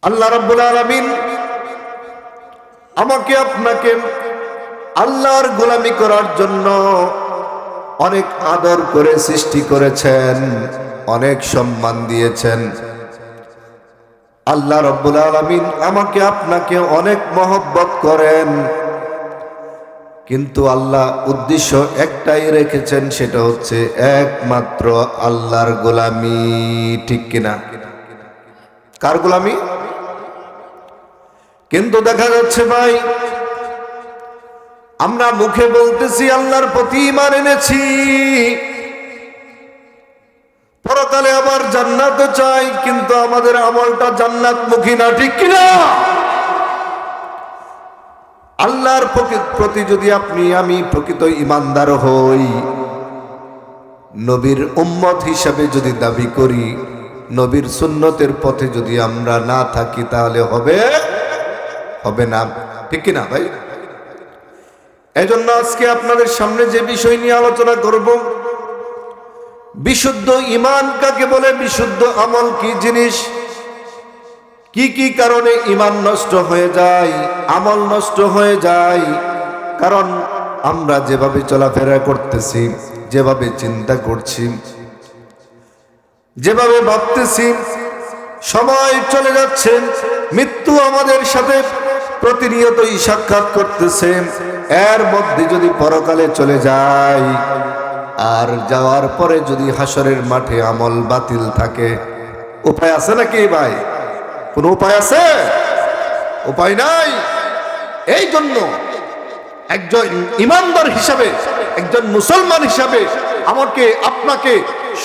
আল্লাহ রাব্বুল আলামিন আমাকে আপনাকে আল্লাহর গোলামি করার জন্য অনেক আদর করে সৃষ্টি করেছেন, অনেক সম্মান দিয়েছেন। আল্লাহ রাব্বুল আলামিন আমাকে আপনাকে অনেক মহব্বত করেন, কিন্তু আল্লাহ উদ্দেশ্য একটাই রেখেছেন, সেটা হচ্ছে একমাত্র আল্লাহর গোলামি। ঠিক কিনা? কার গোলামি? কিন্তু দেখা যাচ্ছে ভাই, আমরা মুখে বলতেছি আল্লাহর প্রতি ঈমান এনেছি, পরকালে আবার জান্নাত চাই, কিন্তু আমাদের আমলটা জান্নাতমুখী না। ঠিক কিনা? আল্লাহর প্রতি যদি আমি প্রকৃত ঈমানদার হই, নবীর উম্মত হিসাবে যদি দাবি করি, নবীর সুন্নতের পথে যদি আমরা না থাকি, তাহলে হবে না। ঠিক কিনা ভাই? এজন্য আজকে আপনাদের সামনে যে বিষয় নিয়ে আলোচনা করব, বিশুদ্ধ ঈমান কাকে বলে, বিশুদ্ধ আমল কি জিনিস, কি কি কারণে ঈমান নষ্ট হয়ে যায়, আমল নষ্ট হয়ে যায়। কারণ আমরা যেভাবে চলাফেরা করতেছি, যেভাবে চিন্তা করছি, যেভাবে ভাবতেছি, সময় চলে যাচ্ছে, মৃত্যু আমাদের সাথে প্রতিনিয়তই সাক্ষাৎ করতেছে। এর মধ্যে যদি পরকালে চলে যায়, আর যাওয়ার পরে যদি হাসরের মাঠে আমল বাতিল থাকে, উপায় আছে নাকি ভাই? কোন উপায় আছে? উপায় নাই। এই জন্য একজন ঈমানদার হিসাবে, একজন মুসলমান হিসাবে আমাকে আপনাকে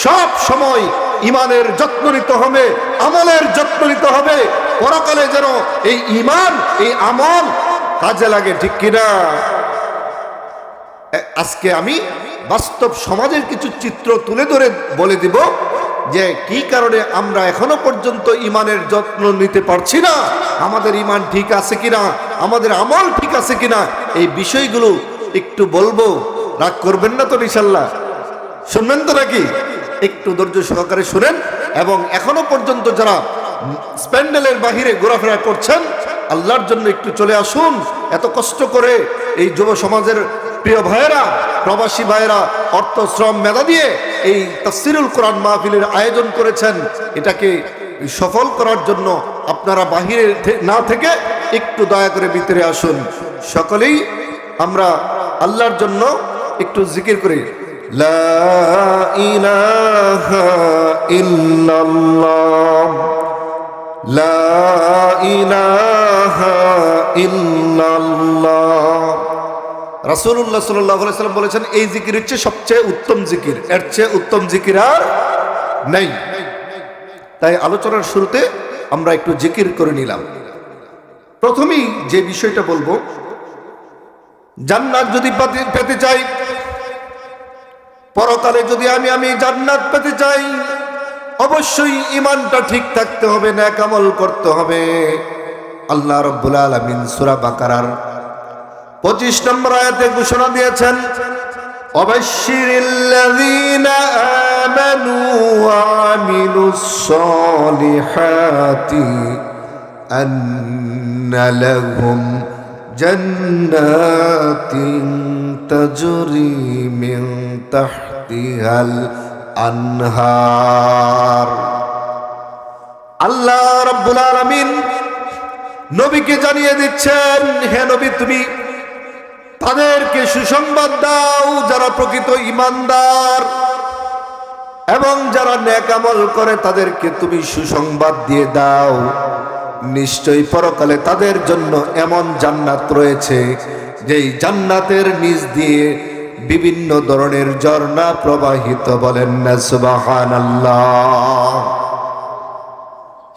সব সময় ঈমানের যত্ন নিতে হবে, আমলের যত্ন নিতে হবে, পরকালে যেন এই ঈমান, এই আমল কাজে লাগে। ঠিক কিনা? আজকে আমি বাস্তব সমাজের কিছু চিত্র তুলে ধরে বলে দিব যে কি কারণে আমরা এখনো পর্যন্ত ঈমানের যত্ন নিতে পারছি না, আমাদের ঈমান ঠিক আছে কিনা, আমাদের আমল ঠিক আছে কিনা, এই বিষয়গুলো একটু বলবো। রাগ করবেন না তো ইনশাআল্লাহ? শুনবেন তো নাকি? একটু ধৈর্য সহকারে শুনেন। এবং এখনো পর্যন্ত যারা প্যান্ডেলের বাহিরে ঘোরাফেরা করছেন, আল্লাহর জন্য একটু চলে আসুন। এত কষ্ট করে এই যুব সমাজের প্রিয় ভাইয়েরা, প্রবাসী ভাইয়েরা অর্থ, শ্রম, মেধা দিয়ে এই তাফসীরুল কোরআন মাহফিলের আয়োজন করেছেন। এটাকে সফল করার জন্য আপনারা বাহিরে না থেকে একটু দয়া করে ভিতরে আসুন। সকলেই আমরা আল্লাহর জন্য একটু জিকির করি। লা ইলাহা ইল্লাল্লাহ, লা ইলাহা ইল্লাল্লাহ। রাসূলুল্লাহ সাল্লাল্লাহু আলাইহি ওয়াসাল্লাম বলেছেন, এই জিকির হচ্ছে সবচেয়ে উত্তম জিকির, এর চেয়ে উত্তম জিকির আর নেই। তাই আলোচনার শুরুতে আমরা একটু জিকির করে নিলাম। প্রথমেই যে বিষয়টা বলবো, জান্নাত যদি পেতে চাই, পরকালে যদি আমি জান্নাত পেতে চাই, অবশ্যই ঈমানটা ঠিক থাকতে হবে, নেক আমল করতে হবে। আল্লাহ রাব্বুল আলামিন সূরা বাকারার 25 নম্বর আয়াতে ঘোষণা দিয়েছেন, অবাশশিরিল্লাযীনা আমানু ওয়া আমিলুস সলিহাতি আন্না লাহুম জান্নাতিন তাজরি মিন তাহতিহাল আনহার। আল্লাহ রাব্বুল আলামিন নবীকে জানিয়ে দিচ্ছেন, হে নবী, তুমি তাদেরকে সুসংবাদ দাও যারা প্রকৃত ঈমানদার এবং যারা নেক আমল করে, তাদেরকে তুমি সুসংবাদ দিয়ে দাও, নিশ্চয়ই পরকালে তাদের জন্য এমন জান্নাত রয়েছে যেই জান্নাতের নিচ দিয়ে বিভিন্ন ধরনের ঝর্ণা প্রবাহিত। বলেন না সুবহানাল্লাহ?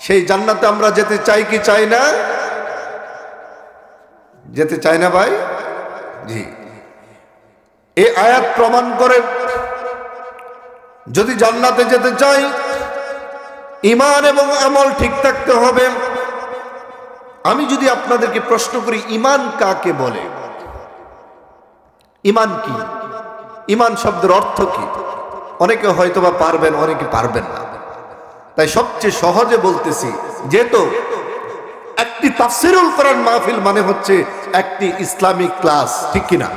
সেই জান্নাতে আমরা যেতে চাই কি চাই না? যেতে চাই না ভাই? জি। এই আয়াত প্রমাণ করে, যদি জান্নাতে যেতে চাই, ঈমান এবং আমল ঠিক থাকতে হবে। আমি যদি আপনাদেরকে প্রশ্ন করি, ঈমান কাকে বলে? ঈমান কি? ঈমান শব্দের অর্থ কি? অনেকে হয়তোবা পারবেন, অনেকে পারবেন না। তাই সবচেয়ে সহজে বলতেছি, যেহেতু একটি তাফসিরুল কোরআন মাহফিল মানে হচ্ছে একটি ইসলামিক ক্লাস, ঠিক কিনা?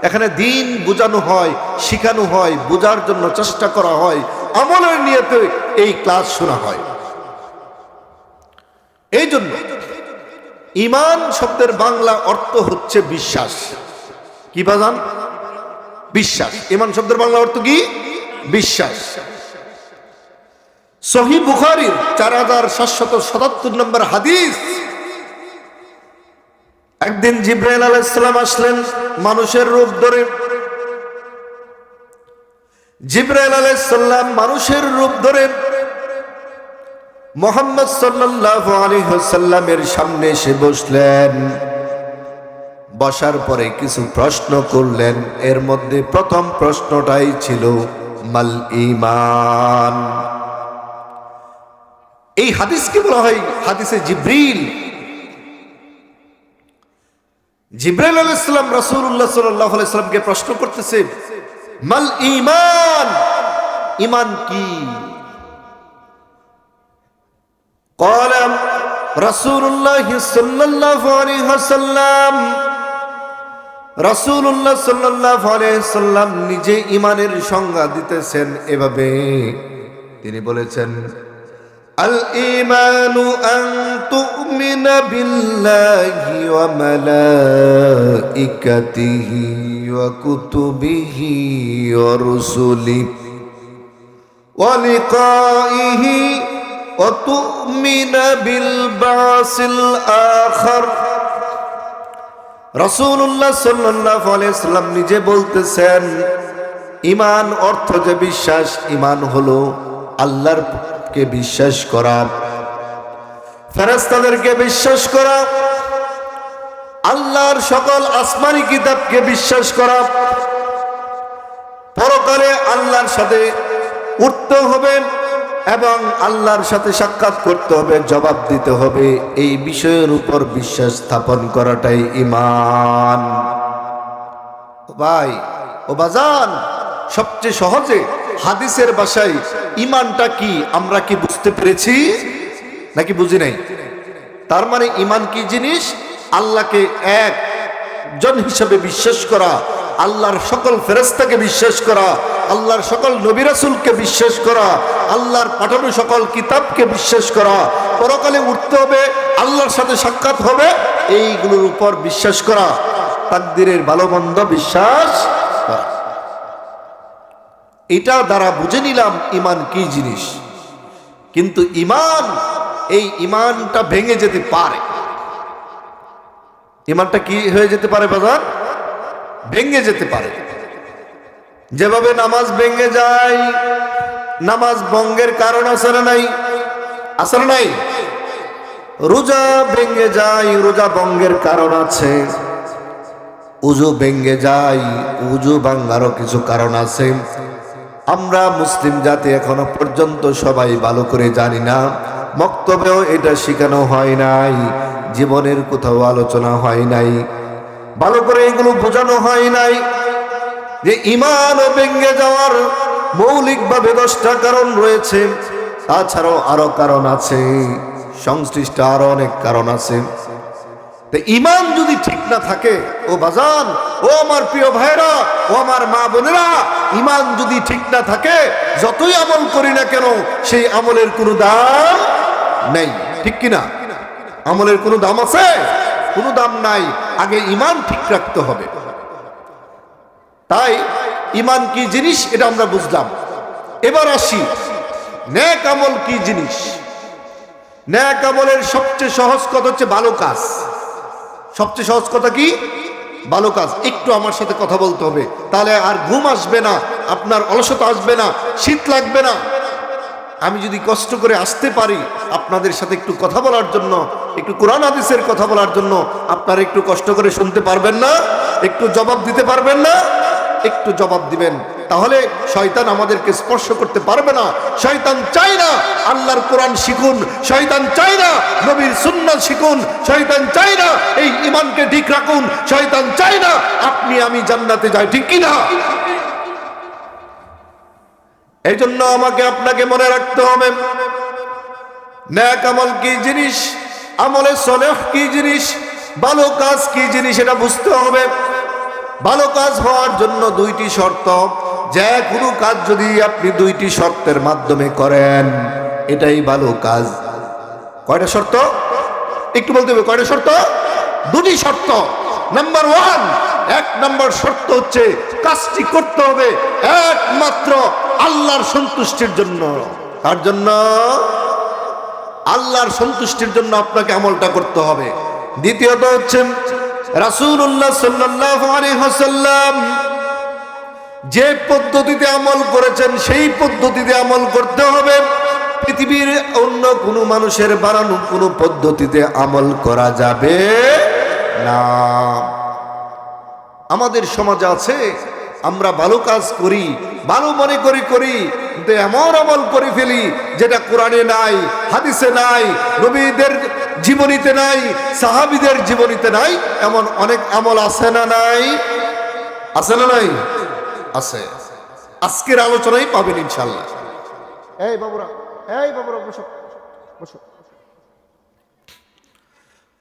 এখানে দিন বোঝানো হয়, শিখানো হয়, বোঝার জন্য চেষ্টা করা হয়, আমলের নিয়তে এই ক্লাস শোনা হয়। এই জন্য ঈমান শব্দের বাংলা অর্থ হচ্ছে বিশ্বাস। কি বাজান? বিশ্বাস। ঈমান শব্দের বাংলা অর্থ কি? বিশ্বাস। সহিহ বুখারীর 4777 নম্বর হাদিস। একদিন জিবরাইল আলাইহিস সালাম আসলেন মানুষের রূপ ধরে। জিবরাইল আলাইহিস সালাম মানুষের রূপ ধরে মুহাম্মদ সাল্লাল্লাহু আলাইহি ওয়াসাল্লামের সামনে এসে বসলেন। বসার পরে কিছু প্রশ্ন করলেন। এর মধ্যে প্রথম প্রশ্নটাই ছিল মাল ঈমান। এই হাদিসকে বলা হয় হাদিসে জিবরিল। জিবরাইল আলাইহিস সালাম রাসূলুল্লাহ সাল্লাল্লাহু আলাইহি ওয়াসাল্লামকে প্রশ্ন করতেছে, মাল ঈমান, ঈমান কি? قال رسول الله صلى الله عليه وسلم, রাসূলুল্লাহ সাল্লাল্লাহু আলাইহি ওয়াসাল্লাম নিজে ঈমানের সংজ্ঞা দিতেছেন এভাবে। তিনি বলেছেন, আল ঈমানু আন তুমিনা বিল্লাহি ওয়া মালাইকাতিহি ওয়া কুতুবিহি ওয়া রুসুলিহি ওয়া লিকাইহি ওয়া তুমিনা বিল বাসিল আখির। রাসূলুল্লাহ সাল্লাল্লাহু আলাইহি ওয়াসাল্লাম নিজে বলতেছেন, ঈমান অর্থ যে বিশ্বাস। ঈমান হলো আল্লাহরকে বিশ্বাস করা, ফেরেশতাদেরকে বিশ্বাস করা, আল্লাহর সকল আসমানি কিতাবকে বিশ্বাস করা, পরকালে আল্লাহর সাথে উঠতে হবে এবং আল্লাহর সাথে সাক্ষাৎ করতে হবে, জবাব দিতে হবে। এই বিষয়ের উপর বিশ্বাস স্থাপন করাটাই ঈমান। ও ভাই, ও বাজান, সবচেয়ে সহজে হাদিসের ভাষায় ঈমানটা কি আমরা কি বুঝতে পেরেছি নাকি বুঝি নাই? তার মানে ঈমান কি জিনিস? আল্লাহকে একজন হিসেবে বিশ্বাস করা, আল্লাহর সকল ফেরেশতাকে বিশ্বাস করা, আল্লাহর সকল নবী রাসূলকে বিশ্বাস করা, আল্লাহর পাঠানো সকল কিতাবকে বিশ্বাস করা, পরকালে উঠতে হবে, আল্লাহর সাথে সাক্ষাৎ হবে, এইগুলোর উপর বিশ্বাস করা, তাকদীরের ভালো মন্দ বিশ্বাস করা। এটা দ্বারা বুঝে নিলাম ঈমান কি জিনিস। কিন্তু ঈমান, এই ঈমানটা ভেঙে যেতে পারে। ঈমানটা কি হয়ে যেতে পারে বাজার? ভেঙে যেতে পারে। যেভাবে নামাজ ভেঙে যায়, নামাজ ভঙ্গের কারণ আছে না নাই? আছে না নাই? রোজা ভেঙে যায়, রোজা ভঙ্গের কারণ আছে। উযু ভেঙে যায়, উযু ভাঙারও কিছু কারণ আছে। আমরা মুসলিম জাতি এখনো পর্যন্ত সবাই ভালো করে জানি না, বক্তব্যেও এটা শেখানো হয় নাই, জীবনের কোথাও আলোচনা হয় নাই, ভালো করে এগুলো বোঝানো হয় নাই যে ঈমান ও ভেঙে যাওয়ার মৌলিকভাবে 10টা কারণ রয়েছে। তাছাড়াও আরো কারণ আছে, সংশ্লিষ্ট আরো অনেক কারণ আছে। ঈমান যদি ঠিক না থাকে, ও বাজান, ও আমার প্রিয় ভাইরা, ও আমার মা বোনেরা, ঈমান যদি ঠিক না থাকে, যতই আমল করি না কেন সেই আমলের কোনো দাম নেই, ঠিক কিনা? আমলের কোনো দাম আছে? কোনো দাম নাই। আগে ঈমান ঠিক রাখতে হবে। তাই ঈমান কি জিনিস এটা আমরা বুঝলাম। এবার আসি নেক আমল কি জিনিস। নেক আমলের সবচেয়ে সহজ কথা হচ্ছে ভালো কাজ। সবচেয়ে সহজ কথা কি? ভালো কাজ। একটু আমার সাথে কথা বলতে হবে, তাহলে আর ঘুম আসবে না, আপনার অলসতা আসবে না, শীত লাগবে না। আমি যদি কষ্ট করে আসতে পারি আপনাদের সাথে একটু কথা বলার জন্য, একটু কোরআন হাদিসের কথা বলার জন্য, আপনারা একটু কষ্ট করে শুনতে পারবেন না? একটু জবাব দিতে পারবেন না? একটু জবাব দিবেন, তাহলে শয়তান আমাদেরকে স্পর্শ করতে পারবে না। শয়তান চায় না আল্লাহর কোরআন শিখুন, শয়তান চায় না নবীর সুন্নাত শিখুন, শয়তান চায় না এই ঈমানকে ঠিক রাখুন, শয়তান চায় না আপনি আমি জান্নাতে যাই, ঠিক কি না? এই জন্য আমাকে আপনাকে মনে রাখতে হবে নেক আমল কি জিনিস। আমলে সলেহ কি জিনিস, ভালো কাজ কি জিনিস এটা বুঝতে হবে। ভালো কাজ হওয়ার জন্য দুইটি শর্ত, যে কোনো কাজ যদি আপনি দুইটি শর্তের মাধ্যমে করেন এটাই ভালো কাজ। কয়টা শর্ত একটু বলতে হবে? কয়টা শর্ত? দুটি শর্ত। নাম্বার ওয়ান, এক নম্বর শর্ত হচ্ছে কাজটি করতে হবে একমাত্র আল্লাহর সন্তুষ্টির জন্য। তার জন্য আল্লাহর সন্তুষ্টির জন্য আপনাকে আমলটা করতে হবে। দ্বিতীয়ত হচ্ছে রাসূলুল্লাহ সাল্লাল্লাহু আলাইহি ওয়াসাল্লাম যে পদ্ধতিতে আমল করেছেন সেই পদ্ধতিতে আমল করতে হবে। পৃথিবীর অন্য কোনো মানুষের বানানো কোনো পদ্ধতিতে আমল করা যাবে না। আমাদের সমাজে আছে, আমরা ভালো কাজ করি, ভালো মনে করি কিন্তু এমন আমল করে ফেলি যেটা কোরআনে নাই, হাদিসে নাই, নবীদের জীবনীতে নাই, সাহাবীদের জীবনীতে নাই। এমন অনেক আমল আছে না নাই? আছে না নাই? আছে। আজকের আলোচনায় পাবেন ইনশাআল্লাহ। এই বাবুরা বসো বসো।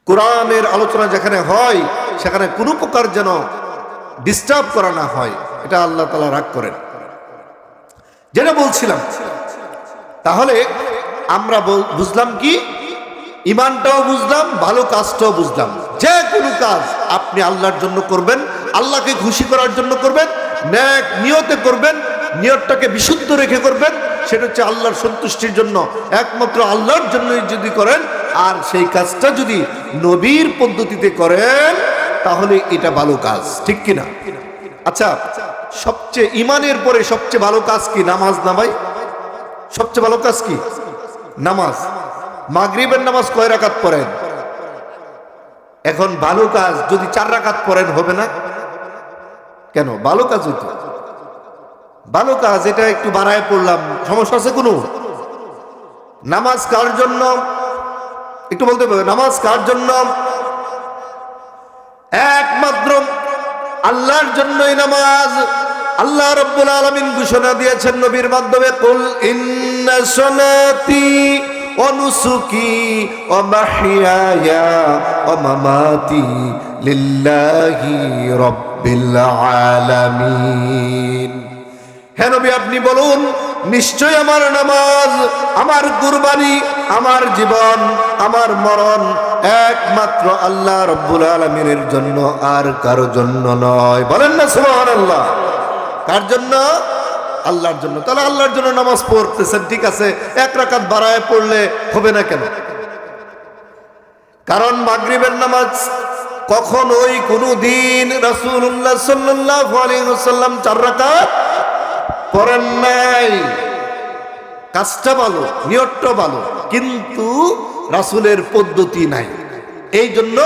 কোরআনের আলোচনা যেখানে হয় সেখানে কোনো প্রকার যেন ডিস্টার্ব করা না হয়, এটা আল্লাহ তাআলা রাগ করেন। যেটা বলছিলাম, তাহলে আমরা বুঝলাম কি, ইমানটাও বুঝলাম, ভালো কাজটাও বুঝলাম। যে কোনো কাজ আপনি আল্লাহর জন্য করবেন, আল্লাহকে খুশি করার জন্য করবেন, নেক নিয়তে করবেন, নিয়তটাকে বিশুদ্ধ রেখে করবেন, সেটা হচ্ছে আল্লাহর সন্তুষ্টির জন্য, একমাত্র আল্লাহর জন্যই যদি করেন, আর সেই কাজটা যদি নবীর পদ্ধতিতে করেন তাহলে এটা ভালো কাজ। ঠিক কিনা? আচ্ছা, সবচেয়ে ইমানের পরে সবচেয়ে ভালো কাজ কি? নামাজ না ভাই? সবচেয়ে ভালো কাজ কি? নামাজ। মাগরিবের নামাজ কয় রাকাত পড়েন? এখন ভালো কাজ যদি 4 রাকাত পড়েন হবে না কেন? ভালো কাজ হইতো। ভালো কাজ এটা একটু বাড়ায় পড়লাম, সমস্যা আছে কোনো? নামাজ কার জন্য একটু বলতে হবে? নামাজ কার জন্য? একমাত্র আল্লাহর জন্যই নামাজ। আল্লাহ রাব্বুল আলামিন ঘোষণা দিয়েছেন নবীর মাধ্যমে, কুল ইন্না সলাতি ওয়া নুসুকি ওয়া মাহইয়ায়া ওয়া মামাতি লিল্লাহি রাব্বিল আলামিন। হে নবী, আপনি বলুন, নিশ্চয় আমার নামাজ, আমার কুরবানি, আমার জীবন, আমার মরণ একমাত্র আল্লাহ রাব্বুল আলামিনের জন্য, আর কারো জন্য নয়। বলেন না সুবহানাল্লাহ? কার জন্য? আল্লাহর জন্য। তাহলে আল্লাহর জন্য নামাজ পড়তেছেন, ঠিক আছে, 1 রাকাত বাড়ায় পড়লে হবে না কেন? কারণ মাগরিবের নামাজ কখনোই কোনো দিন রাসূলুল্লাহ সাল্লাল্লাহু আলাইহি ওয়াসাল্লাম 4 রাকাত পড়েন নাই। কাজটা ভালো, নিয়তটা ভালো, কিন্তু রাসূলের পদ্ধতি নাই, এই জন্য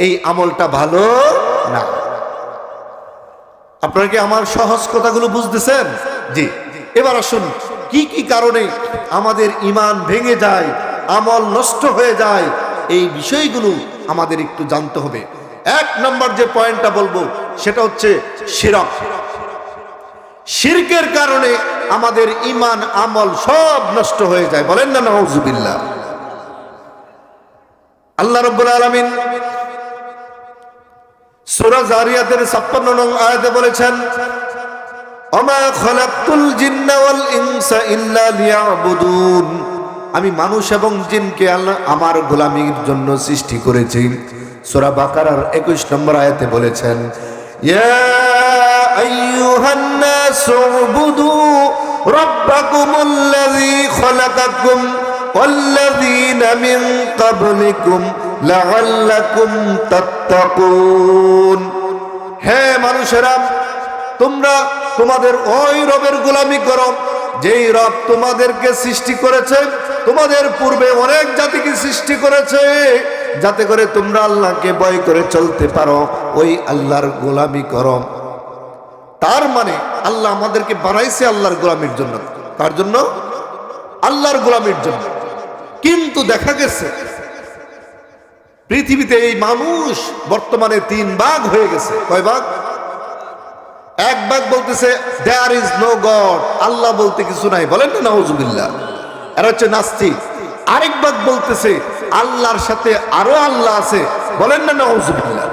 এই আমলটা ভালো না। আপনারা কি আমার সহজ কথাগুলো বুঝতেছেন? জি। এবার আসুন, কি কি কারণে আমাদের ঈমান ভেঙে যায়, আমল নষ্ট হয়ে যায়, এই বিষয়গুলো আমাদের একটু জানতে হবে। 1 নম্বর যে পয়েন্টটা বলবো সেটা হচ্ছে শিরক। শিরকের কারণে আমাদের ঈমান আমল সব নষ্ট হয়ে যায়। বলেন না নাউজুবিল্লাহ। আল্লাহ রাব্বুল আলামিন সূরা যারিয়াতের 56 নং আয়াতে বলেছেন, ওমা খালাকতুল জিন্না ওয়াল ইনসা ইল্লা লিয়াবুদুন। আমি মানুষ এবং জিনকে আল্লাহ আমার গোলামির জন্য সৃষ্টি করেছি। সূরা বাকারার 21 নম্বর আয়াতে বলেছেন, ইয়া আইয়ুহান নাসু উবুদু রাব্বাকুমুল্লাযী খালাকাকুম ওয়াল্লাযীনা মিন ক্বাবলিকুম লাআল্লাকুম তাত্তাকুন। হে মানুষেরা, তোমরা তোমাদের ওই রবের গোলামি করো যেই রব তোমাদেরকে সৃষ্টি করেছে, তোমাদের পূর্বে অনেক জাতিকে সৃষ্টি করেছে, যাতে করে তোমরা আল্লাহকে ভয় করে চলতে পারো। ওই আল্লাহর গোলামি করো। তার মানে আল্লাহ আমাদেরকে বানাইছে আল্লাহর গোলামির জন্য। তার জন্য? আল্লাহর গোলামির জন্য। কিন্তু দেখা গেছে পৃথিবীতে এই মানুষ বর্তমানে 3 ভাগ হয়ে গেছে। কয় ভাগ? 1 ভাগ বলতেছে দেয়ার ইজ নো গড, আল্লাহ বলতে কিছু নাই। বলেন না নাউজুবিল্লাহ। এরা হচ্ছে নাস্তিক। আরেক ভাগ বলতেছে আল্লাহর সাথে আরো আল্লাহ আছে, বলেন না নাউজুবিল্লাহ,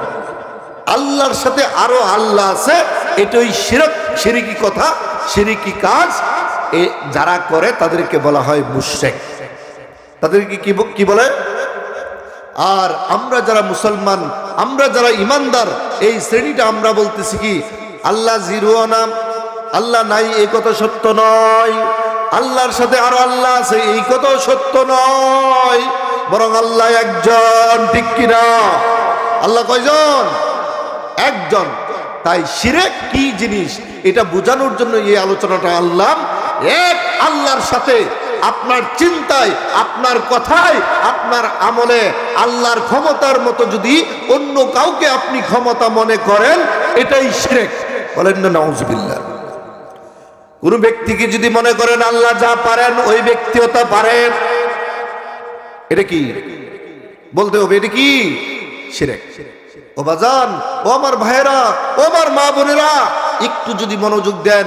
আল্লাহর সাথে আরো আল্লাহ আছে, এটাই শিরক, শিরকি কথা, শিরকি কাজ। যারা করে তাদেরকে বলা হয় মুশরিক, তাদেরকে কি বলে? আর আমরা যারা মুসলমান, আমরা যারা ইমানদার, এই শ্রেণীটা আমরা বলতেছি কি আল্লাহ জিরো নাম, আল্লাহ নাই এই কথা সত্য নয়, আল্লাহর সাথে আরো আল্লাহ আছে এই কথাও সত্য নয়, বরং আল্লাহ একজন, ঠিক কিনা? আল্লাহ কয়জন? একজন। তাই শিরক কি জিনিস এটা বোঝানোর জন্য এই আলোচনাটা আল্লাহ। এক আল্লাহর সাথে আপনার চিন্তায়, আপনার কথায়, আপনার আমলে আল্লাহর ক্ষমতার মতো যদি অন্য কাউকে আপনি ক্ষমতা মনে করেন, এটাই শিরক, বলেন না নাউজুবিল্লাহ। কোন ব্যক্তিকে যদি মনে করেন আল্লাহ যা পারেন ওই ব্যক্তিও তা পারেন, এটা কি বলতে হবে? এটা কি শিরক। ও বাজান, ও আমার ভাইয়েরা, ও আমার মা বোনেরা, একটু যদি মনোযোগ দেন,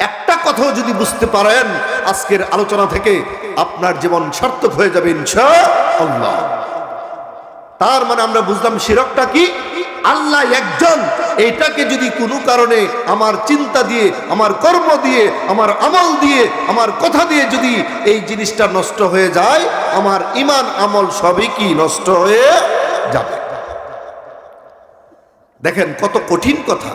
একটা কথাও যদি বুঝতে পারেন আজকের আলোচনা থেকে, আপনার জীবন সার্থক হয়ে যাবে ইনশাআল্লাহ। তার মানে আমরা বুঝলাম শিরকটা কি, আল্লাহ একজন। এটাকে যদি কোনো কারণে আমার চিন্তা দিয়ে, আমার কর্ম দিয়ে, আমার আমল দিয়ে, আমার কথা দিয়ে যদি এই জিনিসটা নষ্ট হয়ে যায়, আমার ঈমান আমল সবই কি নষ্ট হয়ে যাবে। দেখেন কত কঠিন কথা।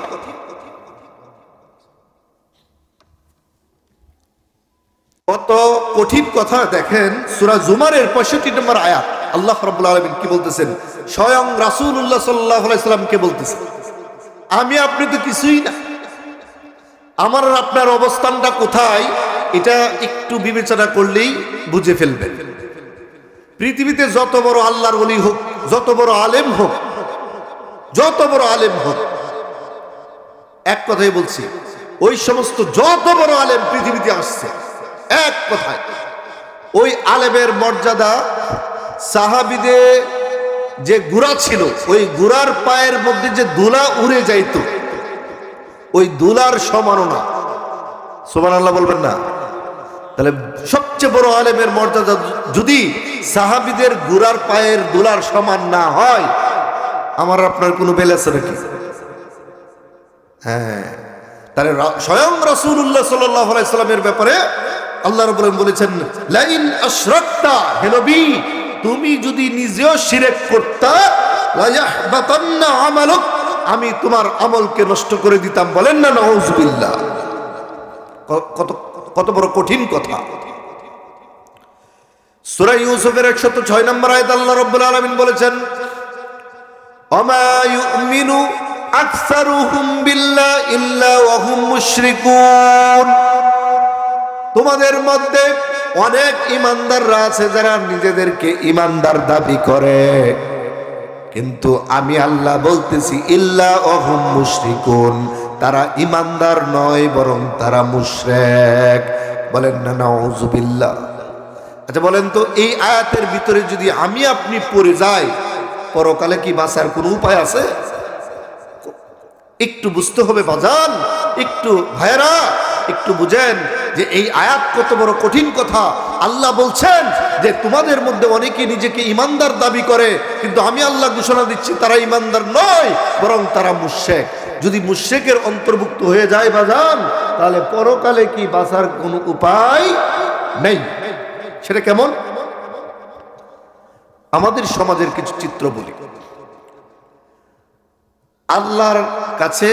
কত কঠিন কথা। দেখেন সূরা জুমারের 65 নম্বর আয়াত, আল্লাহ রাব্বুল আলামিন কি বলতেছেন? স্বয়ং রাসূলুল্লাহ সাল্লাল্লাহু আলাইহি সাল্লামকে বলতেছেন, আমি আপনি তো কিছুই না, আমার আর আপনার অবস্থানটা কোথায় এটা একটু বিবেচনা করলেই বুঝে ফেলবেন। পৃথিবীতে যত বড় আল্লাহর ওলি হোক, যত বড় আলেম হোক, যত বড় আলেম হোক, এক কথাই বলছি, ওই সমস্ত যত বড় আলেম পৃথিবীতে আসছে, এক কথায় ওই আলেমের মর্যাদা সাহাবীদের যে গুড়া ছিল, ওই গুড়ার পায়ের মধ্যে যে ধুলা উড়ে যাইত, ওই ধুলার সমাননা। সুবহানাল্লাহ বলবেন না? তাহলে সবচেয়ে বড় আলেমের মর্যাদা যদি সাহাবীদের গুড়ার পায়ের ধুলার সমান না হয়, আমার আপনার কোনো বেল আছে নাকি? হ্যাঁ, তাহলে স্বয়ং রাসূলুল্লাহ সাল্লাল্লাহু আলাইহি সাল্লামের ব্যাপারে আল্লাহ রাব্বুল আলামিন বলেছেন, লাইন আশরাকতা, হে নবী তুমি যদি নিজেও শিরক করতা, লা ইয়াহবাতান্না আমালুক, আমি তোমার আমলকে নষ্ট করে দিতাম, বলেন না নাউজুবিল্লাহ। কত কত বড় কঠিন কথা। সূরা ইউসুফের 106 নম্বর আয়াত আল্লাহ রাব্বুল আলামিন বলেছেন, ওমা ইউমিনু আকসারুহুম বিল্লাহি ইল্লা ওয়া হুম মুশরিকুন, তোমাদের মধ্যে অনেক ইমানদাররা আছে যারা নিজেদেরকে ইমানদার দাবি করে, কিন্তু আমি আল্লাহ বলতেছি ইল্লা ওয়া হুম মুশরিকুন, তারা ইমানদার নয় বরং তারা মুশরিক, বলেন না নাউজুবিল্লাহ। আচ্ছা বলেন তো, এই আয়াতের ভিতরে যদি আমি আপনি পড়ে যাই, পরকালে কি বাঁচার কোনো উপায় আছে? একটু বুঝতে হবে বাজান, একটু ভাইয়েরা একটু বুঝেন যে এই আয়াত কত বড় কঠিন কথা। আল্লাহ বলছেন যে তোমাদের মধ্যে অনেকে নিজেকে ইমানদার দাবি করে, কিন্তু আমি আল্লাহ ঘোষণা দিচ্ছি তারা ইমানদার নয় বরং তারা মুশরিক। যদি মুশরিকের অন্তর্ভুক্ত হয়ে যায় বাজান, তাহলে পরকালে কি বাঁচার কোনো উপায় নেই। সেটা কেমন? আমাদের সমাজের কিছু চিত্র বলি। আল্লাহর কাছে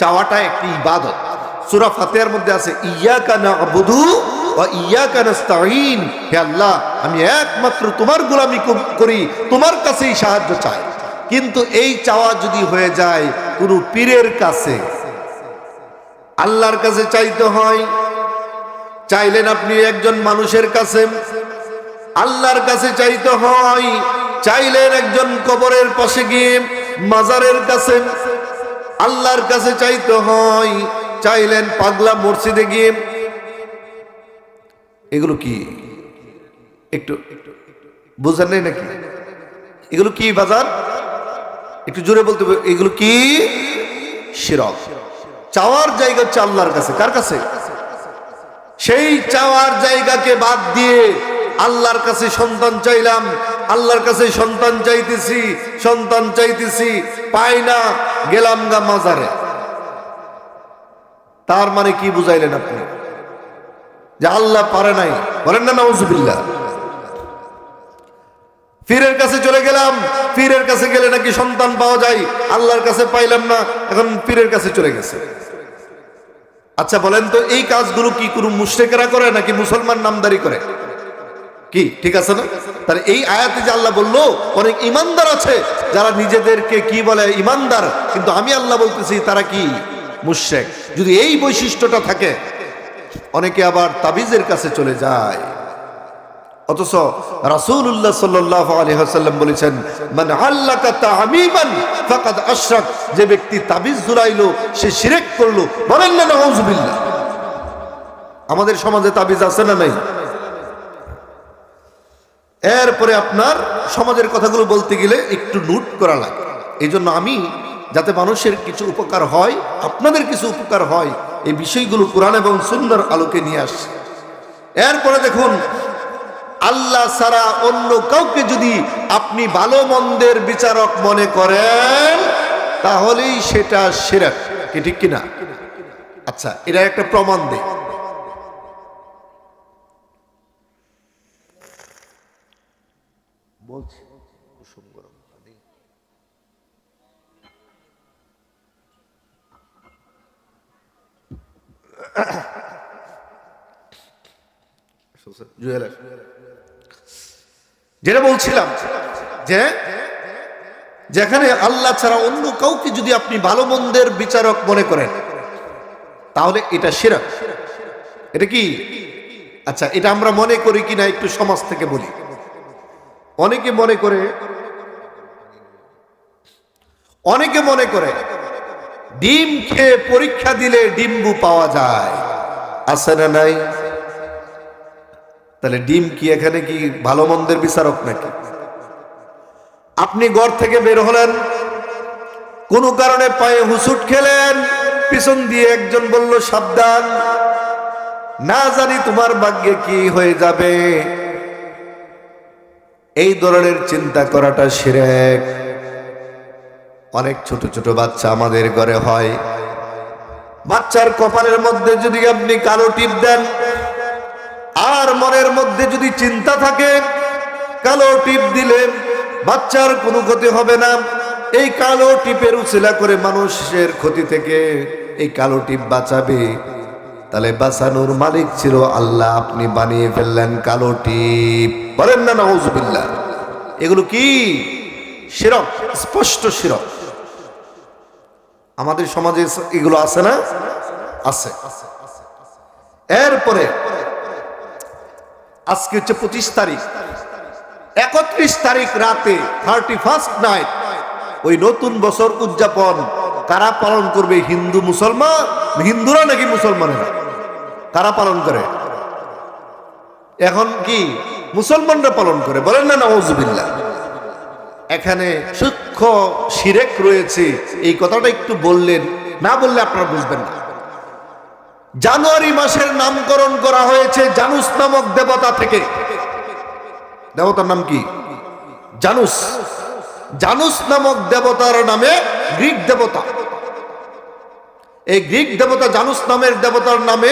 চাওয়াটা একটি ইবাদত। সূরা ফাতিহার মধ্যে আছে, ইয়াকা না'বুদু ওয়া ইয়াকা নাস্তাঈন, হে আল্লাহ আমি একমাত্র তোমার গোলামি করি, তোমার কাছেই সাহায্য চাই। কিন্তু এই চাওয়া যদি হয়ে যায় কোন পীরের কাছে, আল্লাহর কাছে চাইতে হয়। চাইলেন আপনি একজন মানুষের কাছে, আল্লাহর কাছে চাইতে হয়। চাইলেন একজন কবরের পাশে গিয়ে, মাজারের কাছে, আল্লাহর কাছে চাইতে হয়। চাইলেন পাগলা মসজিদে গিয়ে। এগুলো কি একটু বুঝেন নাই নাকি? এগুলো কি বাজার? একটু জোরে বলতে হবে, এগুলো কি? শিরক। চাওয়ার জায়গা হচ্ছে আল্লাহর কাছে। কার কাছে? সেই চাওয়ার জায়গাকে বাদ দিয়ে আল্লাহর কাছে সন্তান চাইলাম, আল্লাহর কাছে সন্তান চাইতেছি, সন্তান চাইতেছি, পাই না, গেলাম গা মাজারে। তার মানে কি বুঝাইলেন আপনি? যে আল্লাহ পারে নাই, বলেন না নাউজুবিল্লাহ। পীরের কাছে চলে গেলাম, পীরের কাছে গেলে নাকি সন্তান পাওয়া যায়, আল্লাহর কাছে পাইলাম না, এখন পীরের কাছে চলে গেছে। আচ্ছা বলেন তো, এই কাজগুলো কি কোনো মুশরিকরা করে নাকি মুসলমান নামদারি করে? কি ঠিক আছে না? তাহলে এই আয়াতে যে আল্লাহ বললো অনেক ইমানদার আছে যারা নিজেদেরকে কি বলে ইমানদার, কিন্তু আমি আল্লাহ বলতেছি তারা কি মুশরিক। যদি এই বৈশিষ্ট্যটা থাকে, অনেকে আবার তাবিজের কাছে চলে যায়। অথচ রাসূলুল্লাহ সাল্লাল্লাহু আলাইহি ওয়াসাল্লাম বলেছেন, মান আল্লাকা তামিমান ফাকাদ আশরাক, যে ব্যক্তি তাবিজ ঝুলাইলো সে শিরক করলো। বলেন না নাউজুবিল্লাহ। আমাদের সমাজে তাবিজ আছে না নাই? এরপরে আপনার সমাজের কথাগুলো বলতে গেলে একটু নোট করা লাগে। এই জন্য আমি যাতে মানুষের কিছু উপকার হয়, আপনাদের কিছু উপকার হয়, এই বিষয়গুলো কোরআন এবং সুন্নাহর আলোকে নিয়ে আসছে। এরপরে দেখুন, আল্লাহ ছাড়া অন্য কাউকে যদি আপনি ভালো মন্দের বিচারক মনে করেন, তাহলেই সেটা শিরক। কি ঠিক কিনা? আচ্ছা, এটা একটা প্রমাণ দেই। বলছি কুসুম গরম পানি। যেটা বলছিলাম যে যেখানে আল্লাহ ছাড়া অন্য কাউকে যদি আপনি ভালো মন্দের বিচারক মনে করেন, তাহলে এটা শিরক। এটা কি? আচ্ছা, এটা আমরা মনে করি কিনা একটু সমাজ থেকে বলি। অনেকে মনে করে ডিম খেয়ে পরীক্ষা দিলে ডিম্বু পাওয়া যায়, আছে না নাই? তাহলে ডিম কি এখানে কি ভালো মন্দের বিচারক নাকি? আপনি ঘর থেকে বের হলেন, কোনো কারণে পায়ে হুসুট খেলেন, পিছন দিয়ে একজন বলল সাবধান, না জানি তোমার ভাগ্যে কি হয়ে যাবে। এই ধরনের চিন্তা করাটা শিরক। অনেক ছোট ছোট বাচ্চা আমাদের ঘরে হয়, বাচ্চার কপালের মধ্যে যদি আপনি কালো টিপ দেন, আর মনের মধ্যে যদি চিন্তা থাকে কালো টিপ দিলে বাচ্চার কোনো ক্ষতি হবে না, এই কালো টিপের উছিলা করে মানুষের ক্ষতি থেকে এই কালো টিপ বাঁচাবে, তাহলে বাঁচানোর মালিক ছিল আল্লাহ, আপনি বানিয়ে ফেললেন কালো টিপ। বলেন না নাউজুবিল্লাহ। এগুলো কি? শিরক, স্পষ্ট শিরক। আমাদের সমাজে এগুলো আছে না? আছে। এরপরে আজকে হচ্ছে 25 তারিখ, 31 তারিখ রাতে 31st নাইট, ওই নতুন বছর উদযাপন কারা পালন করবে? হিন্দু মুসলমান, হিন্দুরা নাকি মুসলমানেরা? কারা পালন করে? এখন কি মুসলমানরা পালন করে? বলেন না নাউজুবিল্লাহ। এখানে সূক্ষ্ম শিরক রয়েছে, এই কথাটা একটু বললেন, না বললে আপনারা বুঝবেন না। জানুয়ারি মাসের নামকরণ করা হয়েছে জানুস নামক দেবতা থেকে। দেবতার নাম কি? জানুস। জানুস নামক দেবতার নামে গ্রিক দেবতা, এই গ্রিক দেবতা জানুস নামের দেবতার নামে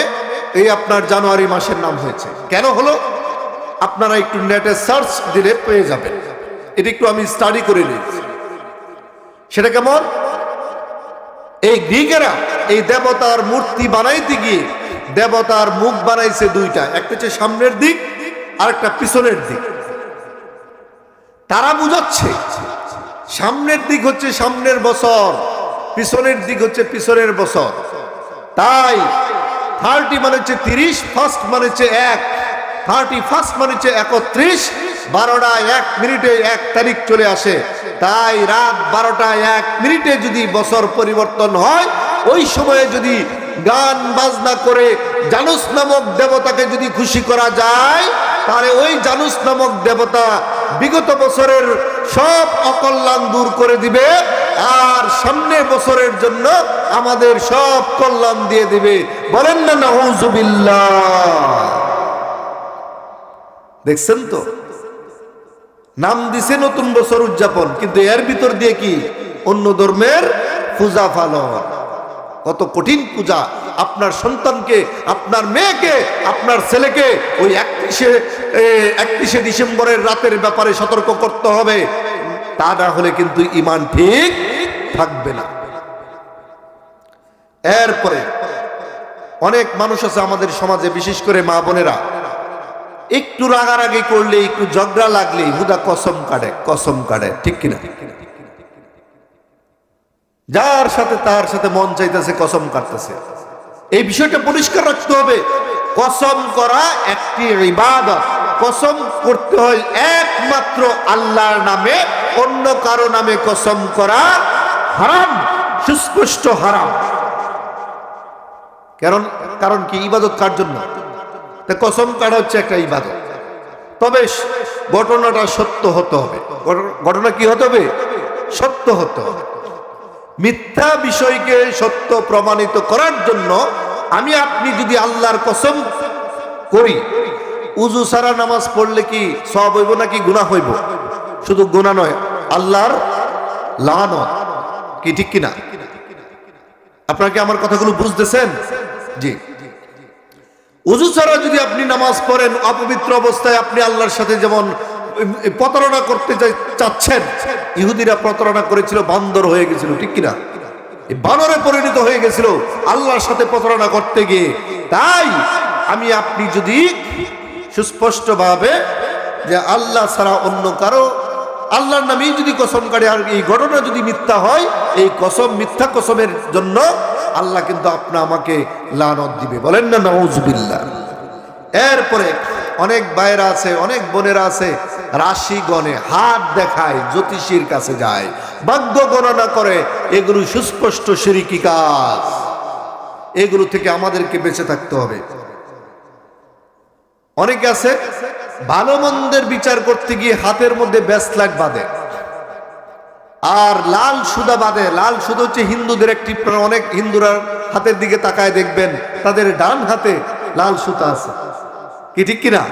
এই আপনার জানুয়ারি মাসের নাম হয়েছে। কেন হলো? আপনারা একটু নেটে সার্চ দিলে পেয়ে যাবেন। এটা একটু আমি স্টাডি করে নিয়েছি। সেটা কেমন? এই গ্রিকেরা এই দেবতার মূর্তি বানাইতে গিয়ে দেবতার মুখ বানাইছে দুইটা, একটা হচ্ছে সামনের দিক আর একটা পিছনের দিক। তারা বুঝাচ্ছে সামনের দিক হচ্ছে সামনের বছর, পিছনের দিক হচ্ছে পিছনের বছর। তাই 30 মানে হচ্ছে 30, ফার্স্ট মানে হচ্ছে 1, 31st মানে হচ্ছে 31, 12টা 1 মিনিটে 1 তারিখ চলে আসে। তাই রাত 12টা 1 মিনিটে যদি বছর পরিবর্তন হয়, ওই সময়ে যদি গান বাজনা করে জানুস নামক দেবতাকে যদি খুশি করা যায়, তাহলে ওই জানুস নামক দেবতা বিগত বছরের সব অকল্যাণ দূর করে দিবে, আর সামনের বছরের জন্য আমাদের সব কল্যাণ দিয়ে দিবে। বলেন না নাউজুবিল্লাহ। দেখছেন তো? নাম দিছে নতুন বছর উদযাপন, কিন্তু এর ভিতর দিয়ে কি অন্য ধর্মের পূজা পালন। কত কঠিন পূজা। আপনার সন্তানকে, আপনার মেয়েকে, আপনার ছেলেকে ওই 31শে ডিসেম্বরের রাতের ব্যাপারে সতর্ক করতে হবে, তা না হলে কিন্তু ঈমান ঠিক থাকবে না। এরপরে অনেক মানুষ আছে আমাদের সমাজে, বিশেষ করে মা বোনেরা, একটু রাগারাগি করলে, একটু ঝগড়া লাগলেই হুদা কসম কাটে, ঠিক কিনা? যার সাথে তার সাথে মন চাইতেছে কসম কাটতেছে। এই বিষয়টা পরিষ্কার রাখতে হবে। কসম করা একটি ইবাদত। কসম করতে হয় একমাত্র আল্লাহর নামে, অন্য কারো নামে কসম করা হারাম, সুস্পষ্ট হারাম। কারণ কি? ইবাদত কার জন্য? কসম কাটা হচ্ছে একটা ইবাদত। তবে ঘটনাটা সত্য হতে হবে। ঘটনা কি হতে হবে? সত্য হতে হবে। মিথ্যা বিষয়কে সত্য প্রমাণিত করার জন্য আমি আপনি যদি আল্লাহর কসম করি, উজু সারা নামাজ পড়লে কি সওয়াব হইব নাকি গুনাহ হইব? শুধু গুনাহ নয়, আল্লাহর লানত। কি ঠিক কিনা? আপনারা কি আমার কথাগুলো বুঝতেছেন? জি। উজু ছাড়া যদি আপনি নামাজ পড়েন, অপবিত্র অবস্থায়, আপনি আল্লাহর সাথে যেমন প্রতারণা করতে চাচ্ছেন। ইহুদিরা প্রতারণা করেছিল, বান্দর হয়ে গেছিল, ঠিক কিনা? বানরে পরিণত হয়ে গেছিল আল্লাহর সাথে প্রতারণা করতে গিয়ে। তাই আমি আপনি যদি সুস্পষ্ট ভাবে যে আল্লাহ ছাড়া অন্য কারো, আল্লাহর নামেই যদি কসম কাটে, আর এই ঘটনা যদি মিথ্যা হয়, এই কসম, মিথ্যা কসমের জন্য আল্লাহ কিন্তু আমাকে লানত দিবে। বলেন না নাউজুবিল্লাহ। এরপরে অনেক ভাইরা আছে, অনেক বোনেরা আছে, রাশি গণে, হাত দেখায়, জ্যোতিষীর কাছে যায়, ভাগ্য গণনা করে। এগুলো সুস্পষ্ট শিরকি কাজ। এগুলো থেকে আমাদেরকে বেঁচে থাকতে হবে। অনেকে আছে ভালো মন্দের বিচার করতে গিয়ে হাতের মধ্যে ব্যাসলাইট বাঁধে আর লাল সুদা বাঁধে। লাল সুদা হচ্ছে হিন্দুদের একটি, অনেক হিন্দুরা হাতের দিকে তাকায় দেখবেন তাদের ডান হাতে লাল সুতা আছে। কি ঠিক কিনা?